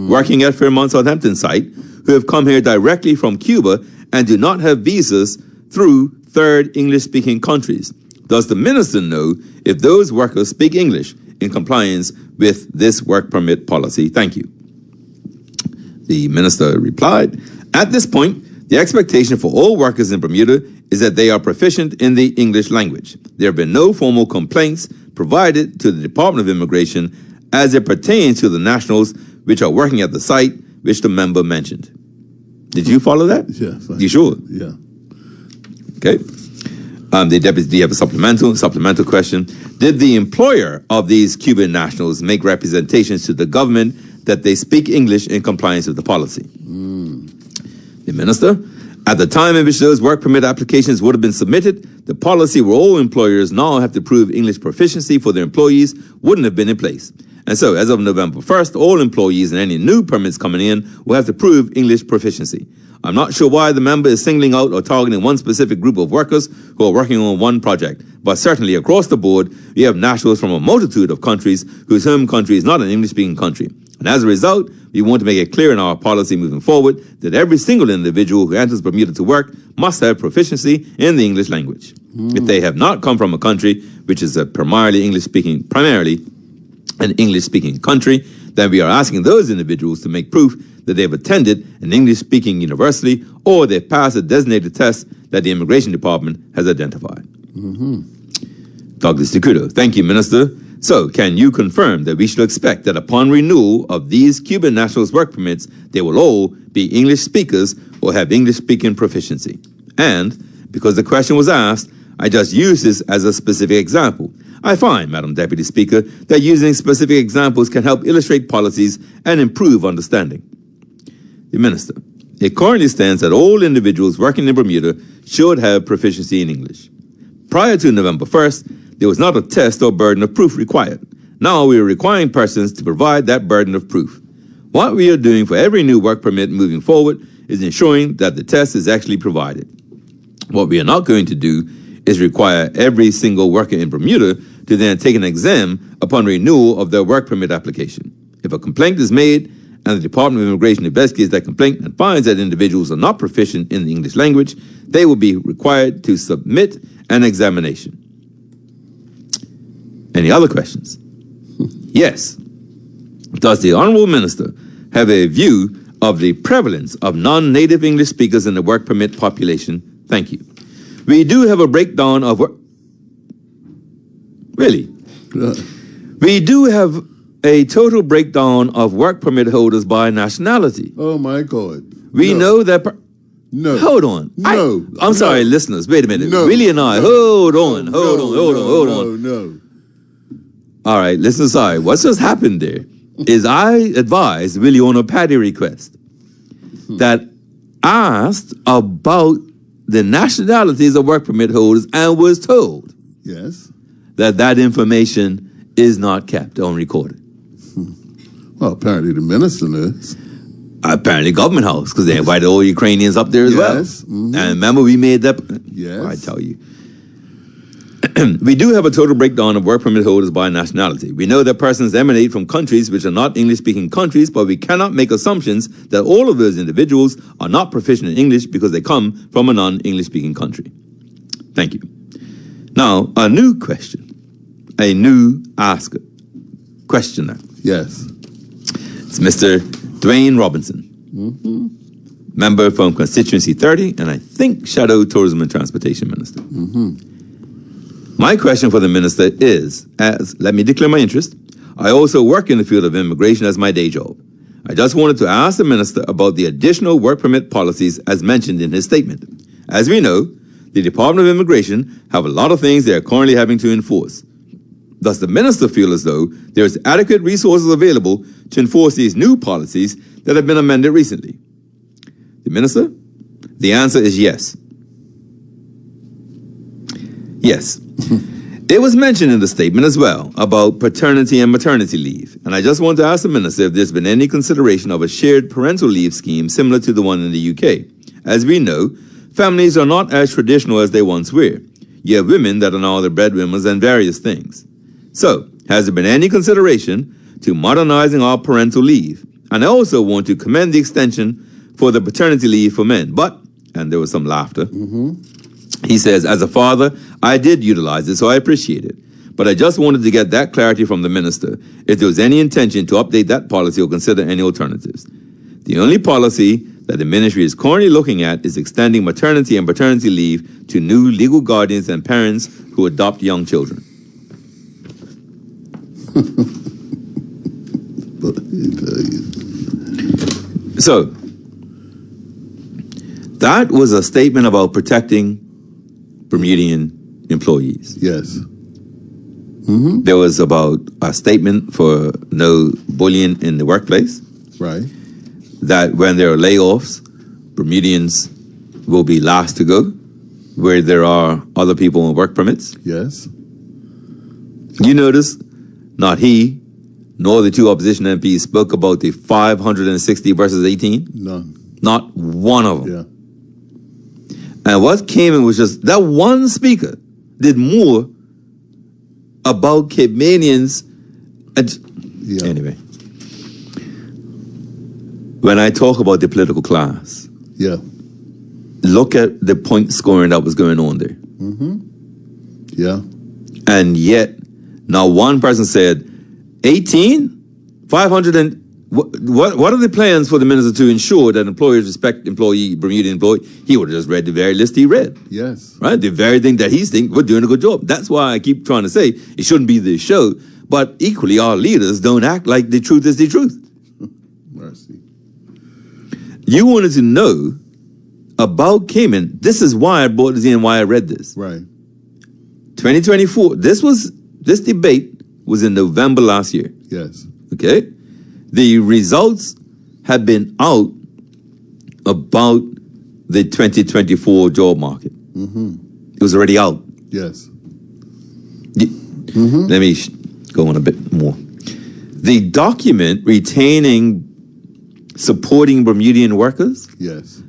working at Fairmont Southampton site who have come here directly from Cuba and do not have visas through third English-speaking countries. Does the minister know if those workers speak English in compliance with this work permit policy? Thank you. The minister replied, at this point, the expectation for all workers in Bermuda is that they are proficient in the English language. There have been no formal complaints provided to the Department of Immigration as it pertains to the nationals which are working at the site which the member mentioned. Did you follow that? Yes. You sure? Yeah. Okay. Do you have a supplemental question? Did the employer of these Cuban nationals make representations to the government that they speak English in compliance with the policy? The minister, at the time in which those work permit applications would have been submitted, the policy where all employers now have to prove English proficiency for their employees wouldn't have been in place. And so, as of November 1st, all employees and any new permits coming in will have to prove English proficiency. I'm not sure why the member is singling out or targeting one specific group of workers who are working on one project, but certainly across the board, we have nationals from a multitude of countries whose home country is not an English-speaking country. And as a result, we want to make it clear in our policy moving forward that every single individual who enters Bermuda to work must have proficiency in the English language. If they have not come from a country which is primarily an English-speaking country, then we are asking those individuals to make proof that they have attended an English-speaking university or they've passed a designated test that the Immigration Department has identified. Douglas DeCudo, thank you, Minister. So, can you confirm that we should expect that upon renewal of these Cuban nationals' work permits, they will all be English speakers or have English-speaking proficiency? And, because the question was asked, I just use this as a specific example. I find, Madam Deputy Speaker, that using specific examples can help illustrate policies and improve understanding. The Minister, it currently stands that all individuals working in Bermuda should have proficiency in English. Prior to November 1st, there was not a test or burden of proof required. Now we are requiring persons to provide that burden of proof. What we are doing for every new work permit moving forward is ensuring that the test is actually provided. What we are not going to do is require every single worker in Bermuda to then take an exam upon renewal of their work permit application. If a complaint is made and the Department of Immigration investigates that complaint and finds that individuals are not proficient in the English language, they will be required to submit an examination. Any other questions? Yes. Does the Honorable Minister have a view of the prevalence of non-native English speakers in the work permit population? Thank you. We do have a breakdown of Really? We do have a total breakdown of work permit holders by nationality. Oh, my God. We know that... No. Hold on. No. I'm sorry, listeners. Wait a minute. No. Willie and I, No. hold on. No. All right, listen, sorry. What's just happened there is I advised Willie on a Patty request that asked about the nationalities of work permit holders and was told Yes. that information is not kept on recorded. Well, apparently the minister knows. Apparently Government House, because they invited all Ukrainians up there as well. Mm-hmm. And remember we made that... Yes. I tell you. We do have a total breakdown of work permit holders by nationality. We know that persons emanate from countries which are not English-speaking countries, but we cannot make assumptions that all of those individuals are not proficient in English because they come from a non-English-speaking country. Thank you. Now, a new question. A new asker. Questioner. Yes. It's Mr. Dwayne Robinson. Member from Constituency 30, and I think Shadow Tourism and Transportation Minister. My question for the minister is, let me declare my interest. I also work in the field of immigration as my day job. I just wanted to ask the minister about the additional work permit policies as mentioned in his statement. As we know, the Department of Immigration have a lot of things they are currently having to enforce. Does the minister feel as though there is adequate resources available to enforce these new policies that have been amended recently? The minister? The answer is yes. Yes. It was mentioned in the statement as well about paternity and maternity leave, and I just want to ask the minister if there's been any consideration of a shared parental leave scheme similar to the one in the UK. As we know, families are not as traditional as they once were. You have women that are now the breadwinners and various things. So, has there been any consideration to modernizing our parental leave? And I also want to commend the extension for the paternity leave for men. But, and there was some laughter, he says, as a father, I did utilize it, so I appreciate it. But I just wanted to get that clarity from the minister, if there was any intention to update that policy or consider any alternatives. The only policy that the ministry is currently looking at is extending maternity and paternity leave to new legal guardians and parents who adopt young children. So, that was a statement about protecting Bermudian employees. Yes. There was about a statement for no bullying in the workplace. Right. That when there are layoffs, Bermudians will be last to go, where there are other people on work permits. Yes. You notice, not he, nor the two opposition MPs spoke about the 560 versus 18. None. Not one of them. Yeah. And what came in was just, that one speaker did more about Caymanians. Yeah. Anyway, when I talk about the political class, Yeah. look at the point scoring that was going on there. Yeah. And yet, now one person said, 18? 500 and... What are the plans for the minister to ensure that employers respect Bermudian employee? He would have just read the very list he read. Yes. Right? The very thing that he's thinking, we're doing a good job. That's why I keep trying to say it shouldn't be the show, but equally our leaders don't act like the truth is the truth. Mercy. You wanted to know about Cayman. This is why I brought this in, why I read this. Right. 2024, this debate was in November last year. Yes. Okay? The results have been out about the 2024 job market. It was already out. Yes. Let me go on a bit more. The document supporting Bermudian workers Yes.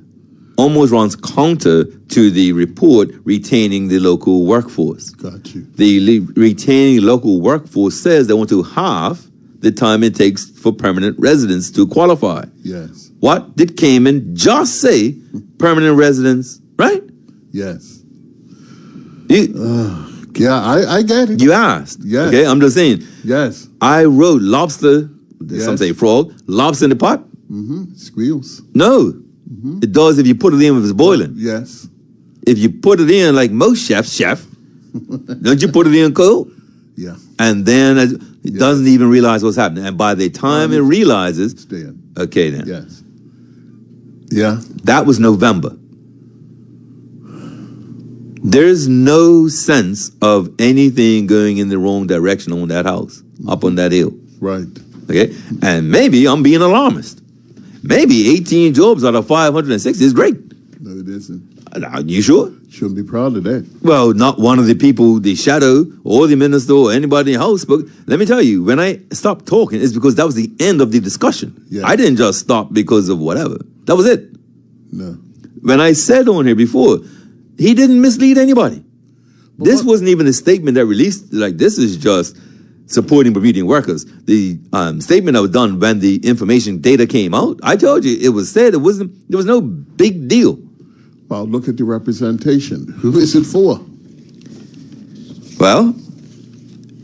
almost runs counter to the report retaining the local workforce. Got you. The retaining local workforce says they want to halve the time it takes for permanent residents to qualify. Yes. What did Cayman just say? Permanent residents, right? Yes. You, Yeah, I get it. you asked. Yes. Okay, I'm just saying. Yes. I wrote lobster, Yes. some say frog, lobster in the pot? Squeals. No. It does if you put it in if it's boiling. Yes. If you put it in like most chef, don't you put it in cold? Yeah. And then it doesn't even realize what's happening. And by the time it realizes, it's dead. okay then. Yes. Yeah. That was November. There's no sense of anything going in the wrong direction on that house, up on that hill. Right. Okay? And maybe I'm being alarmist. Maybe 18 jobs out of 560 is great. No, it isn't. Are you sure? Shouldn't be proud of that. Well, not one of the people, the shadow or the minister or anybody in the house. But let me tell you, when I stopped talking, it's because that was the end of the discussion. Yeah. I didn't just stop because of whatever. That was it. No. When I said on here before, he didn't mislead anybody. But this wasn't even a statement that released, like this is just supporting Bermudian workers. The statement that was done when the information data came out, I told you, it was said there was no big deal. Well, look at the representation. Who is it for? Well,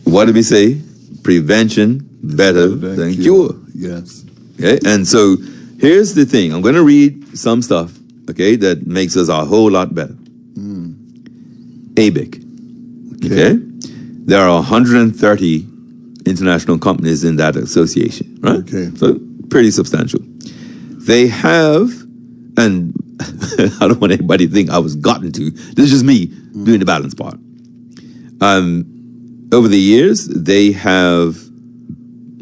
what did we say? Prevention better than cure. Yes. Okay, and so here's the thing. I'm going to read some stuff, okay, that makes us a whole lot better. ABIC. Okay. There are 130 international companies in that association, right? Okay. So pretty substantial. They have, and I don't want anybody to think I was gotten to. This is just me doing the balance part. Over the years, they have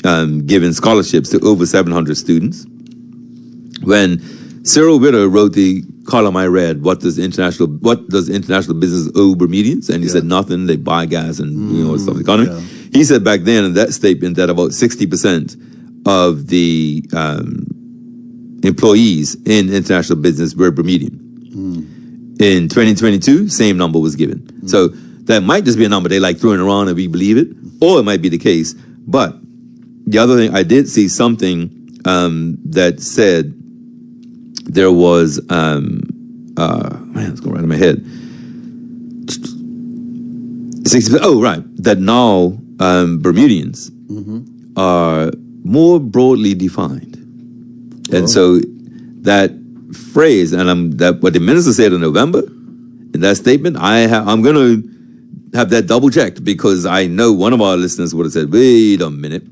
given scholarships to over 700 students. When Cyril Ritter wrote the column I read, what does international business owe Bermudians? And he said nothing. They buy gas and stuff. Economy. Yeah. He said back then in that statement that about 60% of the employees in international business were Bermudian. In 2022, same number was given. So that might just be a number they like throwing around and we believe it, or it might be the case. But the other thing, I did see something that said there was, man, it's going right in my head. 60%, oh, right, that now Bermudians are more broadly defined. And so that phrase, and that what the minister said in November, in that statement, I'm going to have that double checked because I know one of our listeners would have said, wait a minute.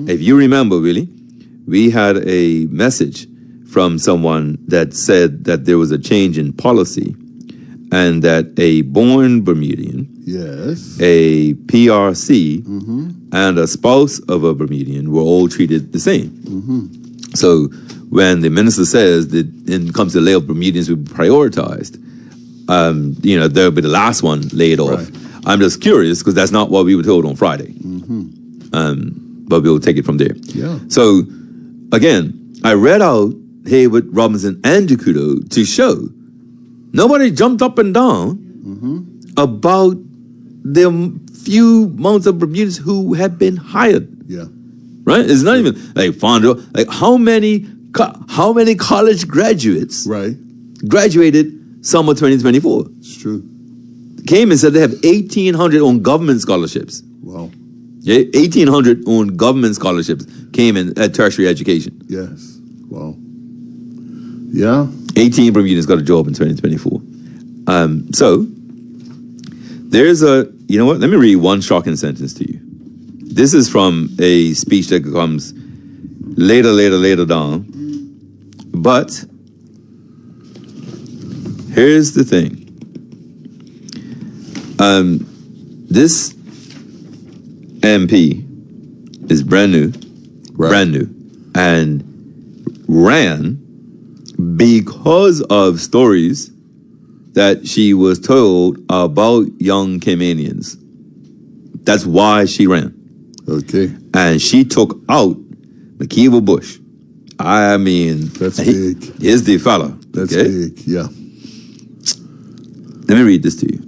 If you remember, really, we had a message from someone that said that there was a change in policy and that a born Bermudian, a PRC, and a spouse of a Bermudian were all treated the same. So when the minister says that it comes to layoff Bermudians will be prioritized, they'll be the last one laid off. Right. I'm just curious because that's not what we were told on Friday. But we'll take it from there. Yeah. So again, I read out Hayward, Robinson, and Ducudo to show nobody jumped up and down about the few amounts of Bermudians who have been hired. Yeah. Right? It's not even like Fondo. Like how many college graduates graduated summer 2024? It's true. Came and said they have 1,800 on government scholarships. Wow. Yeah, 1,800 on government scholarships came in at tertiary education. Yes. Wow. Yeah. 18 Bermudians got a job in 2024. So there's you know what? Let me read one shocking sentence to you. This is from a speech that comes later down. But here's the thing. This MP is brand new, and ran because of stories that she was told about young Caymanians. That's why she ran. Okay. And she took out McKeever Bush. I mean, that's big. Here's the fella. That's big, yeah. Let me read this to you.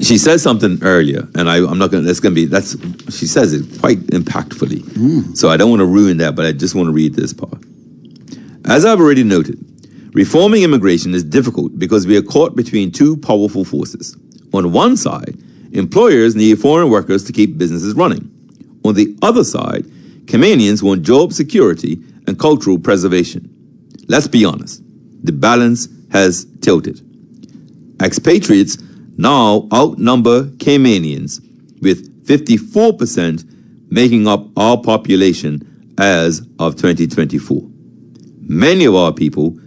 She said something earlier, and I'm not going to, she says it quite impactfully. So I don't want to ruin that, but I just want to read this part. As I've already noted, reforming immigration is difficult because we are caught between two powerful forces. On one side, employers need foreign workers to keep businesses running. On the other side, Caymanians want job security and cultural preservation. Let's be honest, the balance has tilted. Expatriates now outnumber Caymanians with 54% making up our population as of 2024. Many of our people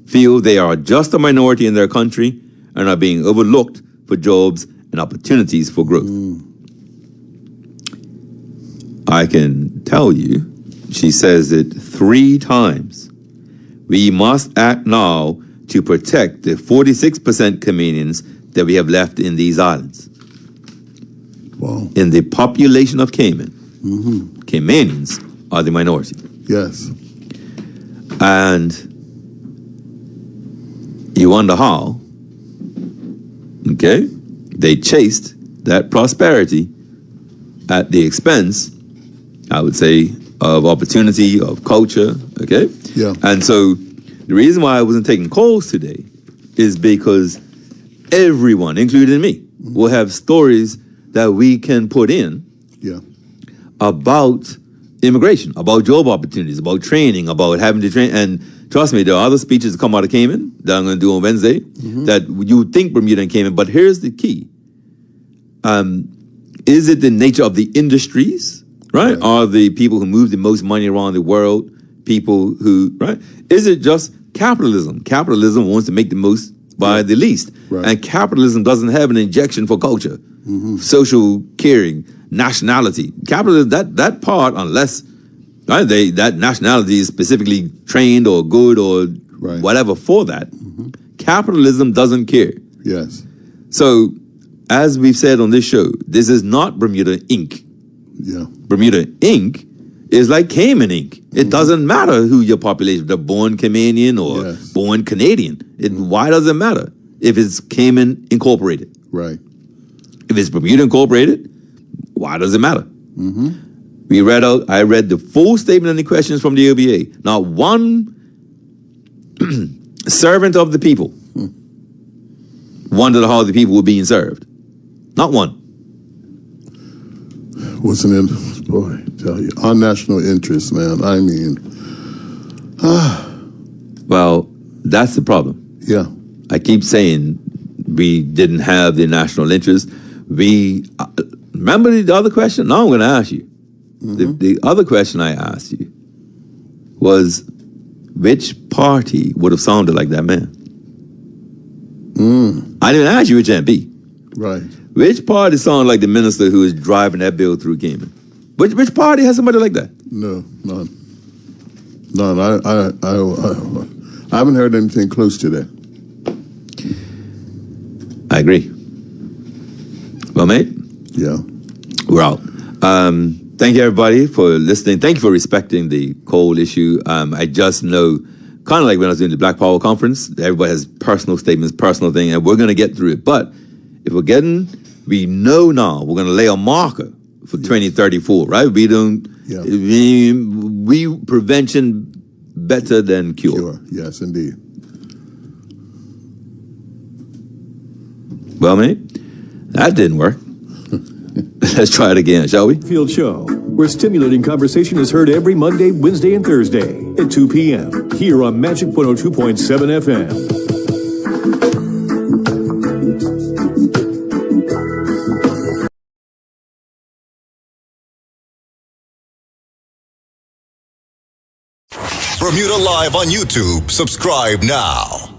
feel they are just a minority in their country and are being overlooked for jobs and opportunities for growth. I can tell you, she says it 3 times. We must act now to protect the 46% Caymanians that we have left in these islands. Wow. In the population of Cayman, Caymanians are the minority. Yes. And you wonder how, okay, they chased that prosperity at the expense, I would say, of opportunity, of culture, okay? Yeah. And so the reason why I wasn't taking calls today is because everyone, including me, will have stories that we can put in about immigration, about job opportunities, about training, about having to train. And trust me, there are other speeches that come out of Cayman that I'm going to do on Wednesday that you would think Bermuda and Cayman, but here's the key. Is it the nature of the industries, right? Are the people who move the most money around the world people who, right? Is it just capitalism? Capitalism wants to make the most by the least. Right. And capitalism doesn't have an injection for culture, social caring, nationality. Capitalism, that part, unless right, that nationality is specifically trained or good or whatever for that, capitalism doesn't care. Yes. So, as we've said on this show, this is not Bermuda Inc. Yeah. Bermuda Inc. is like Cayman Inc. It doesn't matter who your population, they're born Caymanian or born Canadian. Why does it matter if it's Cayman Incorporated? Right. If it's Bermuda Incorporated, why does it matter? I read the full statement and the questions from the OBA. Not one servant of the people wondered how the people were being served. Not one. Wasn't it, boy, tell you, our national interest, man. I mean, Well, that's the problem. Yeah. I keep saying we didn't have the national interest. We remember the other question? No, I'm going to ask you. The other question I asked you was, which party would have sounded like that man? I didn't ask you which MP. Right. Which party sounded like the minister who is driving that bill through Cayman? Which party has somebody like that? No, none. None. I haven't heard anything close to that. I agree. Well, mate? Yeah. We're out. Thank you, everybody, for listening. Thank you for respecting the coal issue. I just know, kind of like when I was doing the Black Power Conference, everybody has personal statements, personal thing, and we're going to get through it. But if we know now we're going to lay a marker for 2034, right? We don't, we prevention better than cure. Yes, indeed. Well, mate, that didn't work. Let's try it again, shall we? Field Show, where stimulating conversation is heard every Monday, Wednesday, and Thursday at 2 p.m. here on Magic 102.7 FM. Bermuda Live on YouTube. Subscribe now.